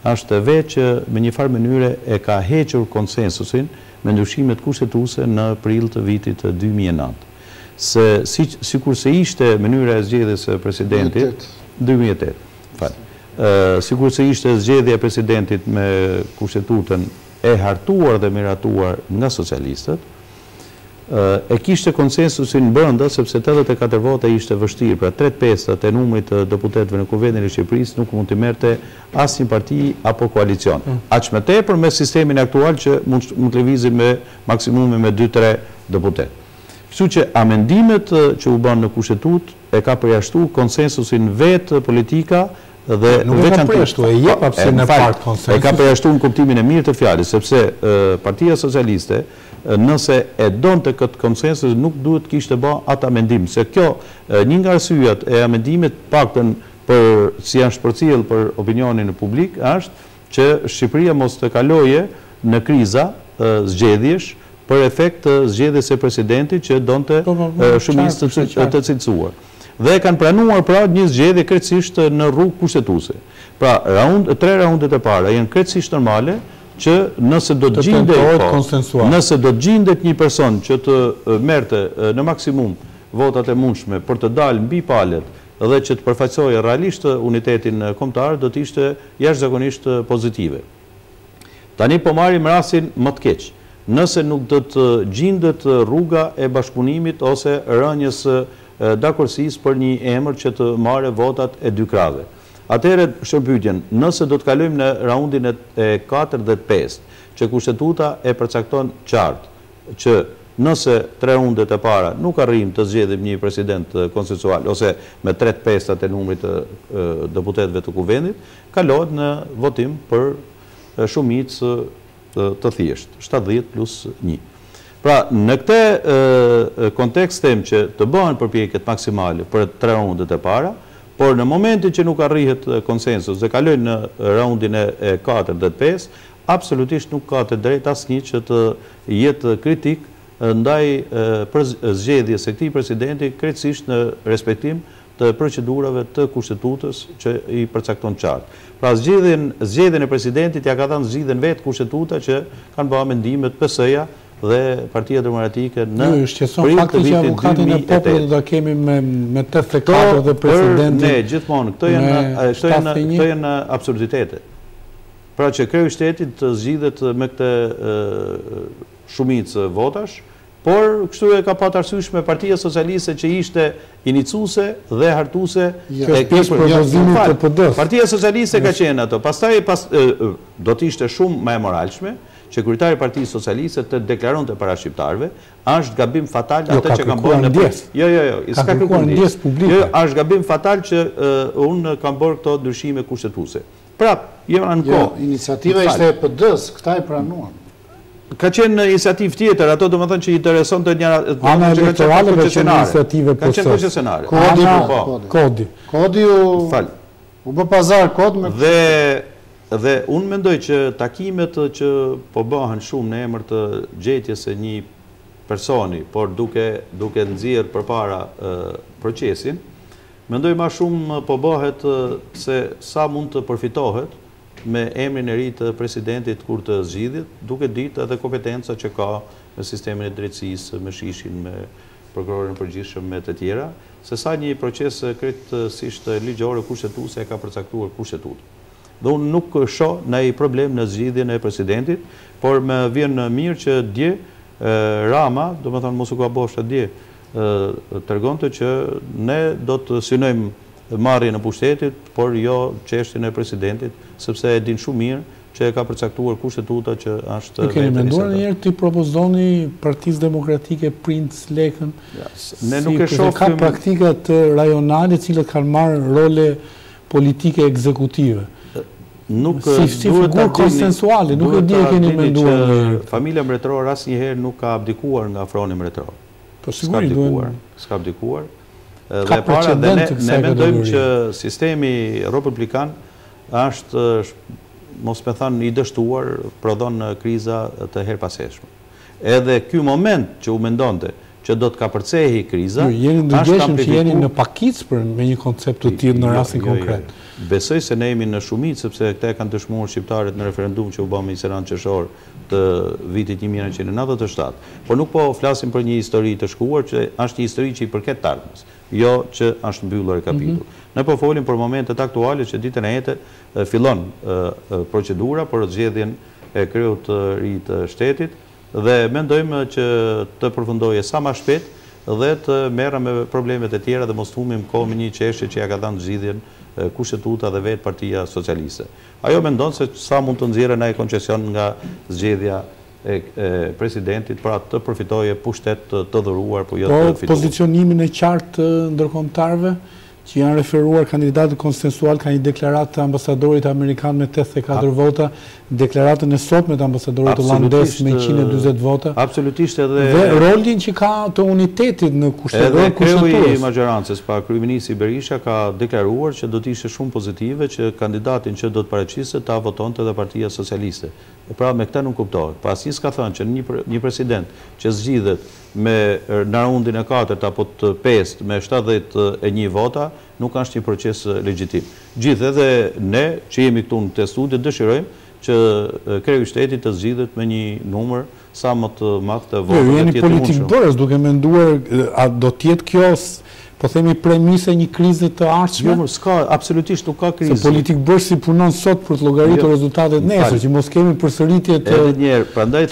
është vetë që me një farë mënyre e ka hequr konsensusin me ndryshimet kushtetuese në prill të vitit 2009. Sikur se ishte mënyra e zgjedhjes së presidentit 2008. Sikur se ishte zgjedhja e presidentit me kushtetutën e hartuar dhe miratuar nga socialistët, e kishte konsensusin brenda, sepse 84 vota ishte vështirë, pra 3/5 e numrit të deputetëve në Kuvendin e Shqipërisë nuk mund të merrte asnjë parti apo koalicion. Aq më tepër me sistemin aktual që mund të lëvizim me maksimumi me 2-3 deputet. Kështu që amendimet që u bën në kushtetutë e ka përjashtuar konsensusin vetë politika dhe nuk e ka përjashtuar, e jep hapësirë në part konsensus. E ka përjashtuar në kuptimin e mirë të fjalës, sepse Partia Socialiste nëse e donte këtë konsensus nuk duhet kishte bë atë amendim, se kjo një nga arsyet e amendimit paktën për si janë shpërcjell për opinionin publik është që Shqipëria mos të kaloje në kriza zgjedhjesh për efekt të zgjedhjes së presidentit që donte shumicë të cilësuar. Dhe kanë pranuar pra një zgjedhje krejtësisht në rrugë kushtetuese. Pra, 3 raundet e para janë krejtësisht normale që nëse do të gjendet një person që të merrte në maksimum votat e mundshme për të dalë mbi palët dhe që të përfaqësojë realisht unitetin kombëtar, do të ishte jashtëzakonisht pozitive. Tani po marrim rastin më të keq. Nëse nuk do të gjendet rruga e bashkëpunimit ose rënjes dakordësisë për një emër që të marrë votat e 2 krave. Atëherë shërbëtyjen, nëse do të kalojmë në raundin e 4 dhe 5, që kushtetuta e përcakton qartë që nëse 3 raundet e para nuk arrijmë të zgjedhim një president konsensual ose me 3/5 e numrit të deputetëve të Kuvendit, kalohet në votim për shumicë të thjeshtë, 70+1. Pra, në këtë kontekst them që të bëhen përpjekjet maksimale për 3 raundet e para, por në momentin që nuk arrihet konsensus dhe kalojnë në raundin e 4 dhe 5, absolutisht nuk ka të drejtë asnjë që të jetë kritik ndaj për zgjedhjes së këtij presidenti, krejtësisht në respektim të procedurave të kushtetutës që i përcakton qartë. Pra, zgjedhjen e presidentit ja ka dhënë zgjidhjen vetë kushtetuta që kanë bërë mendimet PS-ja dhe Partia Demokratike në prill të vitit 2008. Do kemi me 84 dhe presidentin. Ne gjithmonë këto janë absurditete. Pra që kreu i shtetit të zgjidhet me këtë shumicë votash, por kështu e ka patë arsyeshme Partia Socialiste që ishte inicuese dhe hartuese e propozimit të PD-s. Partia Socialiste ka qenë ato. Pastaj do të ishte shumë më e moralshme që kryetari i Partisë Socialiste të deklaronte para shqiptarëve, është gabim fatal atë që kanë bërë në s'ka kërkuar ndjes publike. Jo, është gabim fatal që unë kam bërë këto ndryshime kushtetuese. Prap, jemi në kohë. Iniciativa ishte e PD-s, këta e pranuan. Ka qenë iniciativë tjetër, ato do më thënë që intereson të njëra... Ana elektorale ka qenë iniciative për së. Ka qenë koncesionare. Kodi u bë pazar kod me... Dhe unë mendoj që takimet që po bëhen shumë në emër të gjetjes e një personi, por duke nxjerrë përpara procesin, mendoj ma shumë po bëhet se sa mund të përfitohet me emrin e ri të presidentit kur të zgjidhet, duke ditë edhe kompetenca që ka me sistemin e drejtësisë, me shishin, me prokurorin e përgjithshëm, me të tjera, se sa një proces krejtësisht ligjore kushtetuese e ka përcaktuar kushtetuta. Dhe unë nuk shoh ndaj problem në zgjidhjen e presidentit, por më vjen mirë që dje Rama, do më thonë mos u gabosh dje, tregonte që ne do të synojmë marrjen e pushtetit, por jo çështjen e presidentit, sepse e din shumë mirë që e ka përcaktuar kushtetuta që është... Në keni menduar njëherë të propozoni Partisë Demokratike Princ Lekën? Ne nuk e shohim... Ka praktika të rajonale cilët kanë marrë role politike ekzekutive. Si figurë konsensuale, nuk e di e keni menduar njëherë. Familja mbretërore asnjëherë nuk ka abdikuar nga froni mbretëror. S'ka abdikuar. Dhe para dhe ne mendojmë që sistemi republikan është, mos me thanë, i dështuar, prodhon kriza të herpaseshme. Edhe ky moment që u mendonte që do të kapërcehi kriza, jeni ndërgjeshëm që jeni në pakicë me një koncept të tillë në rastin konkret. Besoj se ne jemi në shumicë, sepse këta kanë dëshmuar shqiptarët në referendum që u bë me 20 qershor të vitit 1997. Por nuk po flasim për një histori të shkuar, që është një histori që i përket të ardhmes, jo që është mbyllur e kapitull. Ne po folim për momentet aktuale që ditën e hënë fillon procedura për zgjedhjen e kreut të ri të shtetit dhe mendojmë që të përfundojë sa më shpejt dhe të merrem me problemet e tjera dhe mos humbim kohë me një çështje që ja ka dhënë zgjidhjen kushtetuta dhe vetë Partia Socialiste. Ajo mendon se sa mund të nxjerrë ai koncesion nga zgjedhja e presidentit pra të përfitojë pushtet të dhuruar, po jo të fituar. Pozicionimin e qartë të ndërkombëtarëve që janë referuar kandidatë konsensual ka një deklaratë të ambasadorit amerikan me 84 vota, deklaratën e sotme të ambasadorit holandez me 140 vota. Absolutisht edhe... Dhe rolin që ka të unitetit në kushtetues. Edhe kreu i majorancës, kryeministri Berisha ka deklaruar që do të ishte shumë pozitive që kandidatin që do të paraqiste ta votonte edhe Partia Socialiste. Pra me këtë nuk kuptohet. Pasi s'ka thënë që një president që zgjidhet me në raundin e 4 apo të 5 me 71 vota, nuk është një proces legjitim. Gjithë edhe ne që jemi këtu në të studio dëshirojmë që kreu i shtetit të zgjidhet me një numër sa më të madh të votave. Jeni politik bërës duke menduar a do të jetë kjo po themi premise një krize të ardhshme? Jo, s'ka, absolutisht nuk ka krizë. Se politik bërësi punon sot për të llogaritur rezultatet nesër, që mos kemi përsëritje të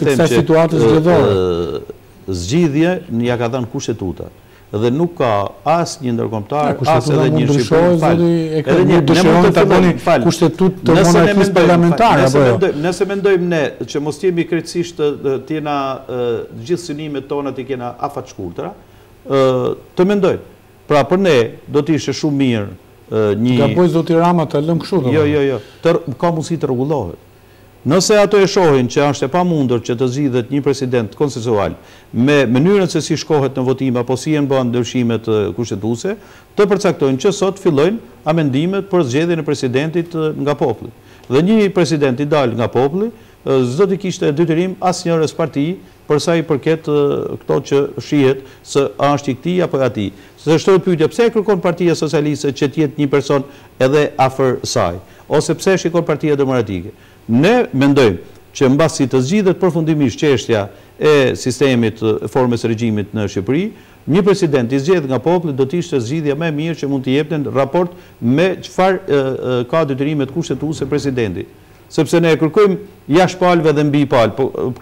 kësaj situate zgjedhore. Zgjidhje ja ka dhënë kushtetuta dhe nuk ka as një ndërkombëtar as edhe një shqiptar. Edhe një dëshiron ta bëni kushtetutë të monarkisë parlamentare apo jo? Nëse mendojmë ne që mos jemi krejtësisht të jena gjithë synimet tona të kena afat shkurtra, të mendojmë. Pra për ne do të ishte shumë mirë një... Gaboj zoti Rama ta lëm kështu. Jo. Ka mundësi të rregullohet. Nëse ato e shohin që është e pamundur që të zgjidhet një president konsensual me mënyrën se si shkohet në votim apo si janë bën ndryshimet kushtetuese, të përcaktojnë që sot fillojnë amendimet për zgjedhjen e presidentit nga populli. Dhe një president i dal nga populli s'do të kishte detyrim asnjëres parti për sa i përket këto që shihet se a është i këtij apo i atij. Se shtohet pyetja pse kërkon Partia Socialiste që të jetë një person edhe afër saj, ose pse shikon Partia Demokratike. Ne mendojmë që mbasi të zgjidhet përfundimisht çështja e sistemit formës së regjimit në Shqipëri, një president i zgjedhur nga populli do të ishte zgjidhja më e mirë që mund të jepte në raport me çfarë ka detyrimet kushtetuese presidenti. Sepse ne kërkojmë jashtë palëve dhe mbi palë,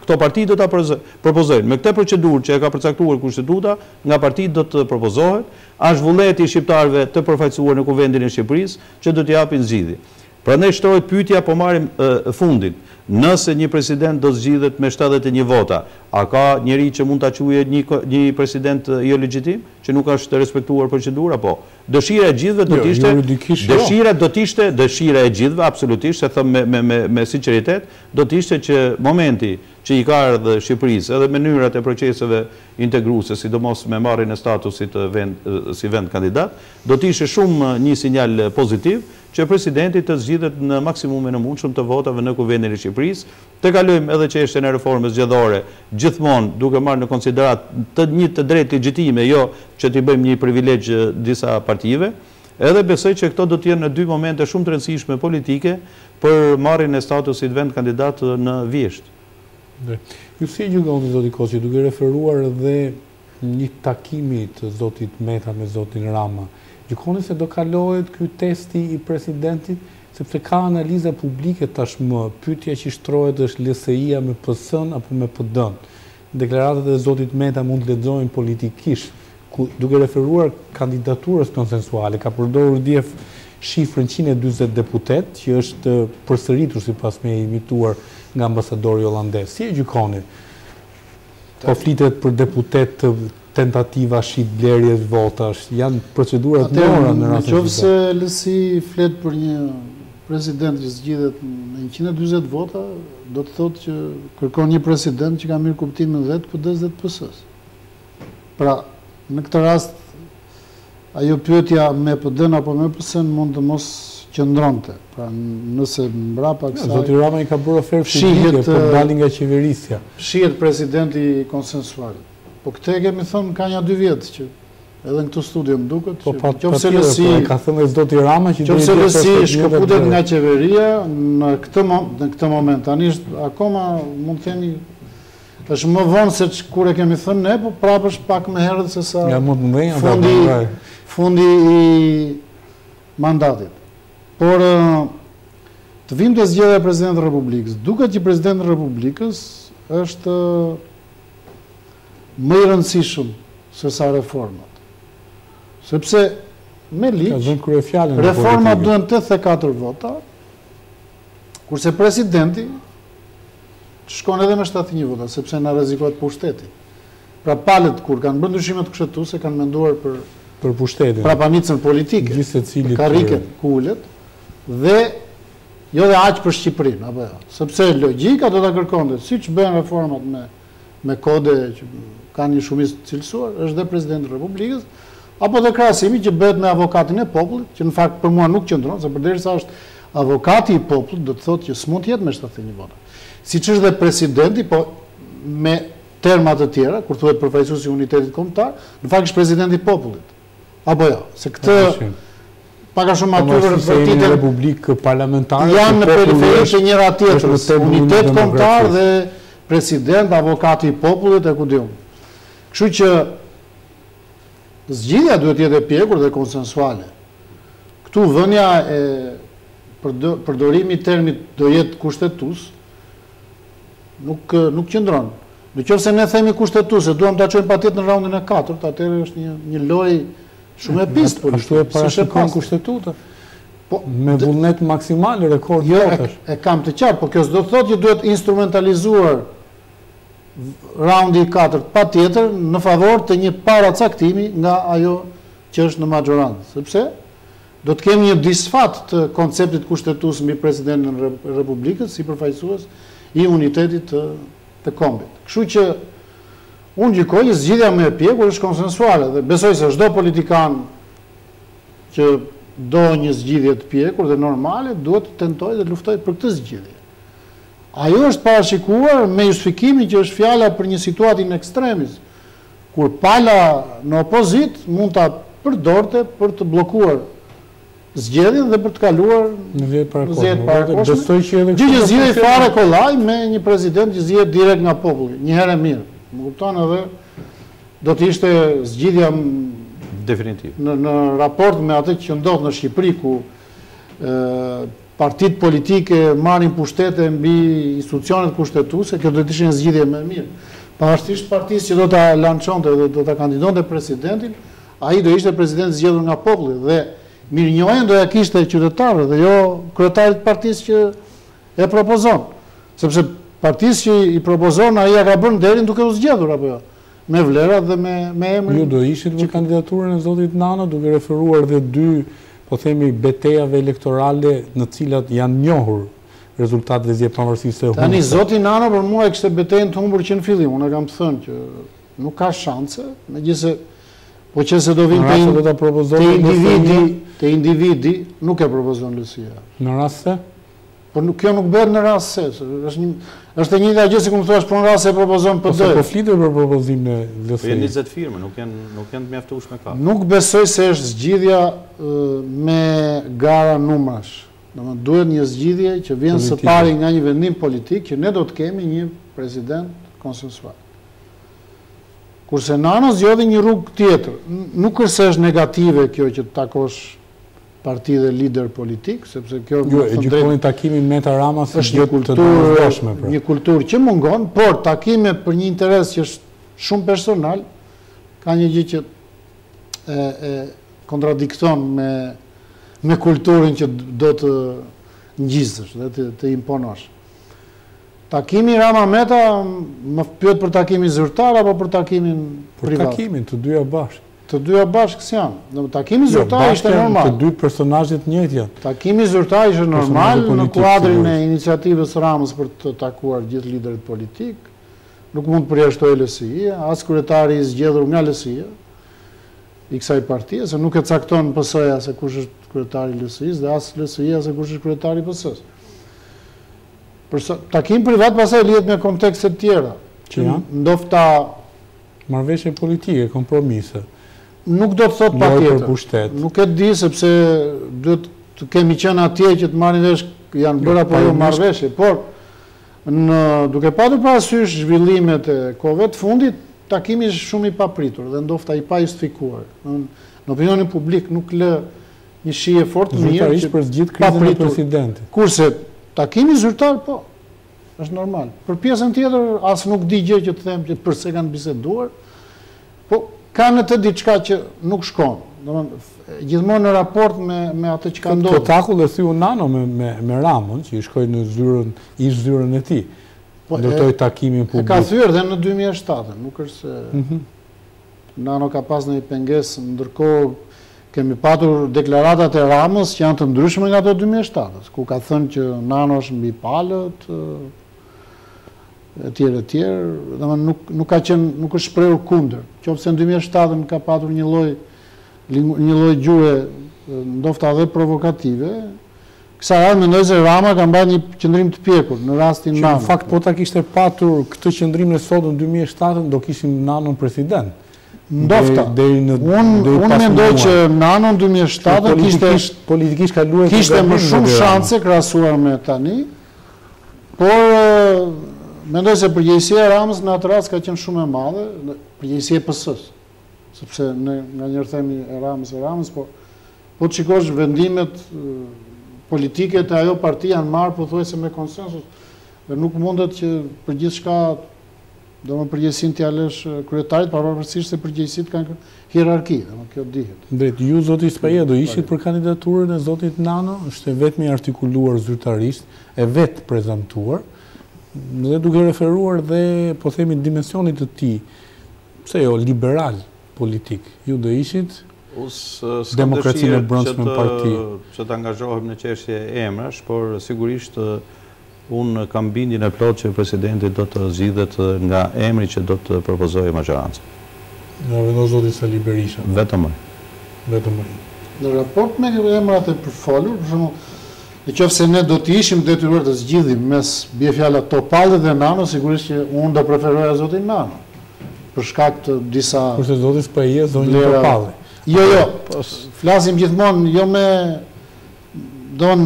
këto parti do ta propozojnë. Me këtë procedurë që e ka përcaktuar kushtetuta, nga partitë do të propozohet, është vullneti i shqiptarëve të përfaqësuar në Kuvendin e Shqipërisë që do të japin zgjidhje. Prandaj shtrohet pyetja, po marrim fundin. Nëse një president do zgjidhet me 71 vota, a ka njeri që mund ta quajë një president jo legjitim, që nuk është respektuar procedura? Po. Dëshira e gjithëve do të ishte, dëshira e gjithëve absolutisht, se them me sinqeritet, do të ishte që momenti që i ka ardhur Shqipërisë edhe mënyrat e proceseve integruese, sidomos me marrjen e statusit si vend kandidat, do të ishte shumë një sinjal pozitiv që presidenti të zgjidhet në maksimumin e mundshëm të votave në Kuvendin e Shqipërisë, të kalojmë edhe çështjen e reformës zgjedhore, gjithmonë duke marrë në konsiderat një të drejtë legjitime, jo që t'i bëjmë një privilegj disa partive, edhe besoj që këto do të jenë në dy momente shumë të rëndësishme politike për marrjen e statusit vend kandidat në vjesht. Ju si gjykoni, zoti Koçi, duke referuar edhe një takimi të zotit Meta me zotin Rama, gjykoni se do kalohet ky testi i presidentit, sepse ka analiza publike tashmë, pyetja që shtrohet është LSI-a me PS-n apo me PD-n. Deklaratat e zotit Meta mund të lexohen politikisht, duke referuar kandidaturës konsensuale, ka përdorur dje shifrën 140 deputet, që është përsëritur sipas me imituar nga ambasadori holandez. Si e gjykoni? Po flitet për deputet të tentativa shit blerjes votash, janë procedurat nora në rastin e nëse LSI flet për një president që zgjidhet me 140 vota, do të thotë që kërkon një president që ka mirë kuptimin 10 PD-s dhe PS-s. Pra, në këtë rast, ajo pyetja me PD-n apo me PS-n mund të mos qëndronte. Pra, nëse mbrapa kësaj... Zoti Rama i ka bërë ofertë publike për dalin nga qeverisja. Shihet presidenti konsensual. Po këtë e kemi thënë ka një 2 vjetë që edhe në këtë studio më duket që qofse LSI ka thënë zoti Rama që qofse LSI shkëputet nga qeveria në këtë moment tani akoma mund të themi është më vonë se kur e kemi thënë ne, po prapë është pak më herët se sa fundi i mandatit. Por të vim të zgjedhja e Presidentit të Republikës, duket që Presidenti i Republikës është më i rëndësishëm se sa reformat. Sepse me ligj, reformat duhen 84 vota, kurse presidenti shkon edhe me 71 vota, sepse na rrezikohet pushteti. Pra palët kur kanë bërë ndryshimet kushtetuese kanë menduar për pushtetin, prapanicën politike, karriket ku ulet, dhe jo dhe aq për Shqipërinë, apo jo. Sepse logjika do ta kërkonte, siç bëhen reformat me kode që kanë një shumicë cilësuar, është dhe Presidenti i Republikës, apo dhe krahasimi që bëhet me avokatin e popullit, që në fakt për mua nuk qëndron, se përderisa është avokati i popullit, do të thotë që s'mund të jetë me 71 vota. Siç është dhe presidenti, po me terma të tjera, kur thuhet përfaqësuesi i unitetit kombëtar, në fakt është presidenti i popullit. Apo jo, se këtë pak a shumë aty vërtetë republikë parlamentare janë në periferi të njëra tjetrës, unitet kombëtar dhe president, avokati i popullit e ku diun. Kështu që zgjidhja duhet jetë e pjekur dhe konsensuale. Këtu vënia e përdorimi i termit do jetë kushtetues nuk qëndron. Nëse ne themi kushtetues, duam ta çojmë patjetër në raundin e 4, atëherë është një lojë shumë e pistë politik. Ashtu e parashikon kushtetuta. Po me vullnet maksimal rekord votash. E kam të qartë, po kjo s'do të thotë që duhet instrumentalizuar raundi i 4 patjetër në favor të një paracaktimi nga ajo që është në majorancë, sepse do të kemi një disfat të konceptit kushtetues mbi presidentin e Republikës si përfaqësues i unitetit të kombit. Kështu që unë gjykoj që zgjidhja më e pjekur është konsensuale dhe besoj se çdo politikan që do një zgjidhje të pjekur dhe normale duhet të tentojë dhe luftojë për këtë zgjidhje. Ajo është parashikuar me justifikimin që është fjala për një situatë in extremis, kur pala në opozit mund ta përdorte për të bllokuar zgjedhjen dhe për të kaluar në vjet para kohë. Gjë që zgjidhej fare kollaj me një president që zgjedhet direkt nga populli, një herë mirë. Më kupton edhe do të ishte zgjidhja definitiv në raport me atë që ndodh në Shqipëri ku partitë politike marrin pushtete mbi institucionet kushtetuese, kjo do të ishte një zgjidhje më e mirë. Pavarësisht partisë që do ta lançonte dhe do ta kandidonte presidentin, ai do ishte president zgjedhur nga populli dhe mirënjohjen do ja kishte qytetarët dhe jo kryetarit të partisë që e propozon. Sepse partisë që i propozon ai ja ka bërë nderin duke u zgjedhur apo jo, me vlerat dhe me emrin. Ju do ishit për kandidaturën e zotit Nano duke referuar dhe dy, po themi, betejave elektorale në cilat janë njohur rezultatet e zgjedhjeve së humbur. Tani zoti Nano për mua e kishte betejën të humbur që në fillim, unë kam thënë që nuk ka shanse, megjithëse po që se do vinë te individi, nuk e propozon LSI-a. Në rast se? Por kjo nuk bëhet në rast se, është e njëjta gjë si kur thua për në rast se propozon PD. Ose po flitet për propozim në LSI. Po janë 20 firme, nuk janë të mjaftueshme ka. Nuk besoj se është zgjidhja me gara numrash. Domethënë duhet një zgjidhje që vjen së pari nga një vendim politik që ne do të kemi një president konsensual. Kurse Nano zgjodhi një rrugë tjetër. Nuk është negative kjo që të takosh parti dhe lider politik, sepse kjo e gjykoni takimin me Rama si është një kulturë që mungon, por takime për një interes që është shumë personal, ka një gjë që e kontradikton me kulturën që do të ngjizësh dhe të imponosh. Takimi Rama Meta më pyet për takimin zyrtar apo për takimin privat? Për takimin të dyja bashkë. Të dyja bashkë janë. Takimi zyrtar ishte normal. Të dy personazhet njëjtë janë. Takimi zyrtar ishte normal në kuadrin e iniciativës Ramës për të takuar gjithë liderët politik. Nuk mund të përjashtoj LSI-a, as kryetari i zgjedhur nga LSI-a i kësaj partie, se nuk e cakton PS-ja se kush është kryetari i LSI-s dhe as LSI-a se kush është kryetari i PS-s. Takim privat pastaj lidhet me kontekste të tjera. Që janë? Ndofta marrëveshje politike, kompromise. Nuk do të thot patjetër. Nuk e di sepse duhet të kemi qenë atje që të marrin vesh janë bërë apo jo marrëveshje, por duke patur parasysh zhvillimet e kohëve të fundit, takimi është shumë i papritur dhe ndofta i pa justifikuar. Në opinionin publik nuk lë një shije fort mirë zyrtarisht për zgjidhje krizën e presidentit. Kurse takimi zyrtar po është normal. Për pjesën tjetër as nuk di gjë që të them që pse kanë biseduar, po ka në të diçka që nuk shkon. Domethënë gjithmonë në raport me atë që ka ndodhur. Këtë takull e thyu Nano me Ramën, që i shkoi në zyrën e tij. Ndërtoi takimin publik. E ka thyer dhe në 2007, nuk është se Nano ka pas një pengesë, ndërkohë kemi patur deklaratat e Ramës që janë të ndryshme nga ato 2007, ku ka thënë që Nano është mbi palët, etj. Nuk ka qenë, nuk është shprehur kundër. Qofse në 2007 ka patur një lloj gjuhe ndofta edhe provokative. Kësa radhë mendoj se Rama ka mbajtur një qëndrim të pjekur në rastin Nano. Në fakt po ta kishte patur këtë qëndrim në sot në 2007 do kishim Nanon president. Ndofta. Unë mendoj që Nano në 2007 politikisht kaluar kishte më shumë shanse krahasuar me tani, por mendoj se përgjegjësia e Ramës në atë rast ka qenë shumë e madhe, përgjegjësia e PS-s, sepse nga njëherë themi e Ramës, po të shikosh vendimet politike të ajo parti janë marrë pothuajse me konsensus dhe nuk mundet që për gjithçka do më përgjegjësinë t'ia lësh kryetarit, pavarësisht se përgjegjësitë kanë hierarki, kjo dihet. Drejt, ju zoti Spaja do ishit për kandidaturën e zotit Nano, është e vetmi artikuluar zyrtarisht, e vetë prezantuar, dhe duke referuar dhe, po themi, dimensionit të tij, pse jo, liberal politik. Ju do ishit demokracinë e brendshme parti. Që të angazhohem në çështje emrash, por sigurisht unë kam bindjen e plotë që presidenti do të zgjidhet nga emri që do të propozojë majoranca. Nga vendos zoti Sali Berisha. Vetëm ai. Në raport me emrat e përfolur, për shembull, nëse ne do të ishim detyruar të zgjidhim mes bie fjala Topalli dhe Nano, sigurisht që unë do preferoja zotin Nano. Për shkak të disa kurse zoti Spaja zonjë Topalli. Jo, flasim gjithmonë jo me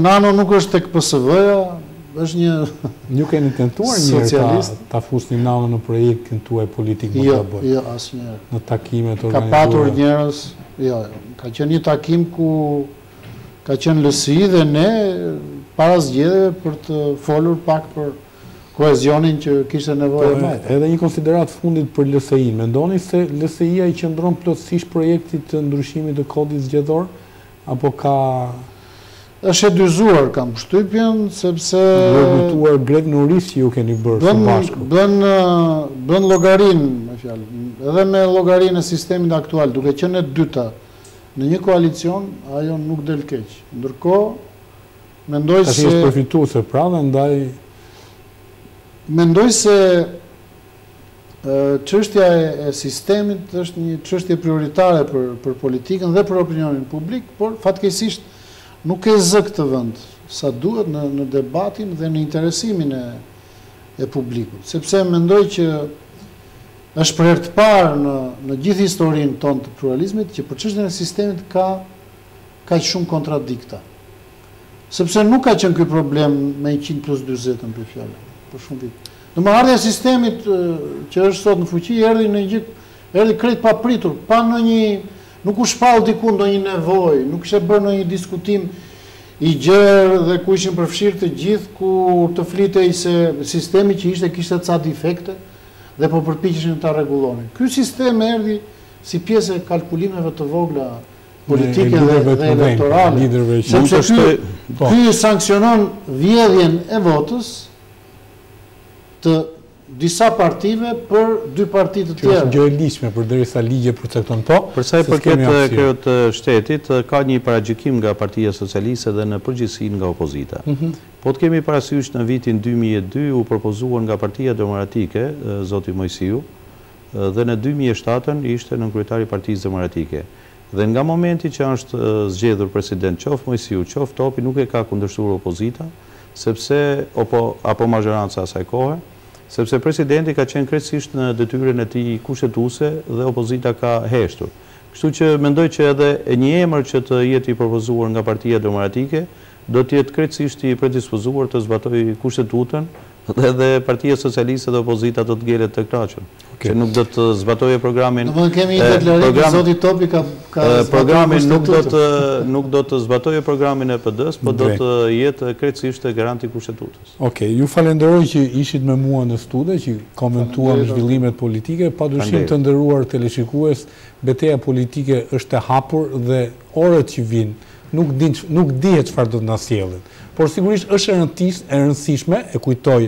Nano nuk është tek PSV-ja, është një Ju keni tentuar një ta fusni Nano në projektin tuaj politik më të bëj. Jo, asnjëherë. Në takimet organizuara. Ka patur njerëz, jo, ka qenë një takim ku ka qenë LSI dhe ne para zgjedhjeve për të folur pak për kohezionin që kishte nevojë më. Edhe një konsiderat fundit për LSI-n. Mendoni se LSI-a i qëndron plotësisht projektit të ndryshimit të kodit zgjedhor apo ka... është e dyzuar, kam përshtypjen, sepse... Rëgëtuar grevë në uris që ju keni bërë së bashku. Bën llogarin, me fjalë, edhe me llogarinë e sistemit aktual, duke qenë e dyta në një koalicion, ajo nuk del keq. Ndërkohë, mendoj se... Tash është përfituese pra dhe ndaj... Mendoj se çështja e sistemit është një çështje prioritare për politikën dhe për opinionin publik, por fatkeqësisht nuk e zë këtë vend sa duhet në debatin dhe në interesimin e publikut. Sepse mendoj që është për herë të parë në gjithë historinë tonë të pluralizmit që për çështjen e sistemit ka shumë kontradikta. Sepse nuk ka qenë ky problem me 100+40 për fjalë, për shumë vite. Domethënë ardhja e sistemit që është sot në fuqi erdhi krejt papritur, pa nuk u shpall diku ndonjë nevojë, nuk ishte bërë ndonjë diskutim i gjerë dhe ku ishin përfshirë të gjithë, ku të flitej se sistemi që kishte ca defekte dhe po përpiqeshin ta rregullonin. Ky sistem erdhi si pjesë e kalkulimeve të vogla politike dhe elektorale. Sepse ky sankcionon vjedhjen e votës të disa partive për dy parti të tjera. Kjo është gjë e ligjshme përderisa ligji përcakton po. Për sa i përket krejt të shtetit, ka një paragjykim nga Partia Socialiste dhe në përgjithësi nga opozita. Po të kemi parasysh në vitin 2002 u propozuar nga Partia Demokratike, zoti Mojsiu, dhe në 2007 ishte nënkryetari i Partisë Demokratike. Dhe nga momenti që është zgjedhur president qoftë Mojsiu, qoftë Topi, nuk e ka kundërshtuar opozita, sepse apo majoranca asaj kohe, sepse presidenti ka qenë krejtësisht në detyrën e tij kushtetuese dhe opozita ka heshtur. Kështu që mendoj që edhe një emër që të jetë i propozuar nga Partia Demokratike do të jetë krejtësisht i predispozuar të zbatojë kushtetutën dhe Partia Socialiste dhe opozita do të ngelet të kraqën. Që nuk do të zbatojë programin... Domethënë kemi një deklarim që zoti Topi ka programin nuk do të zbatojë programin e PD-s, por do të jetë krejtësisht garanti kushtetutës. Okej, ju falenderoj që ishit me mua në studio, që komentuam zhvillimet politike, padyshim të nderuar teleshikues, betejë politike është e hapur dhe orët që vinë nuk dihet çfarë do të na sjellin. Por sigurisht është e rëndësishme, e kujtoj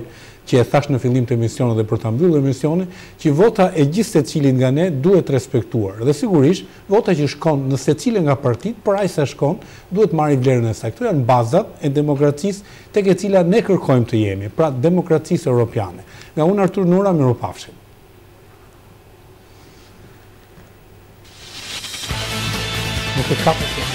që e thash në fillim të emisionit dhe për ta mbyllur emisionin, që vota e gjithë secilit nga ne duhet respektuar. Dhe sigurisht, vota që shkon në secilin nga partitë, por ai sa shkon, duhet marrë vlerën e saj. Këto janë bazat e demokracisë tek e cilat ne kërkojmë të jemi, pra demokracisë europiane. Nga unë Artur Nura, mirupafshim. Nuk e kapë.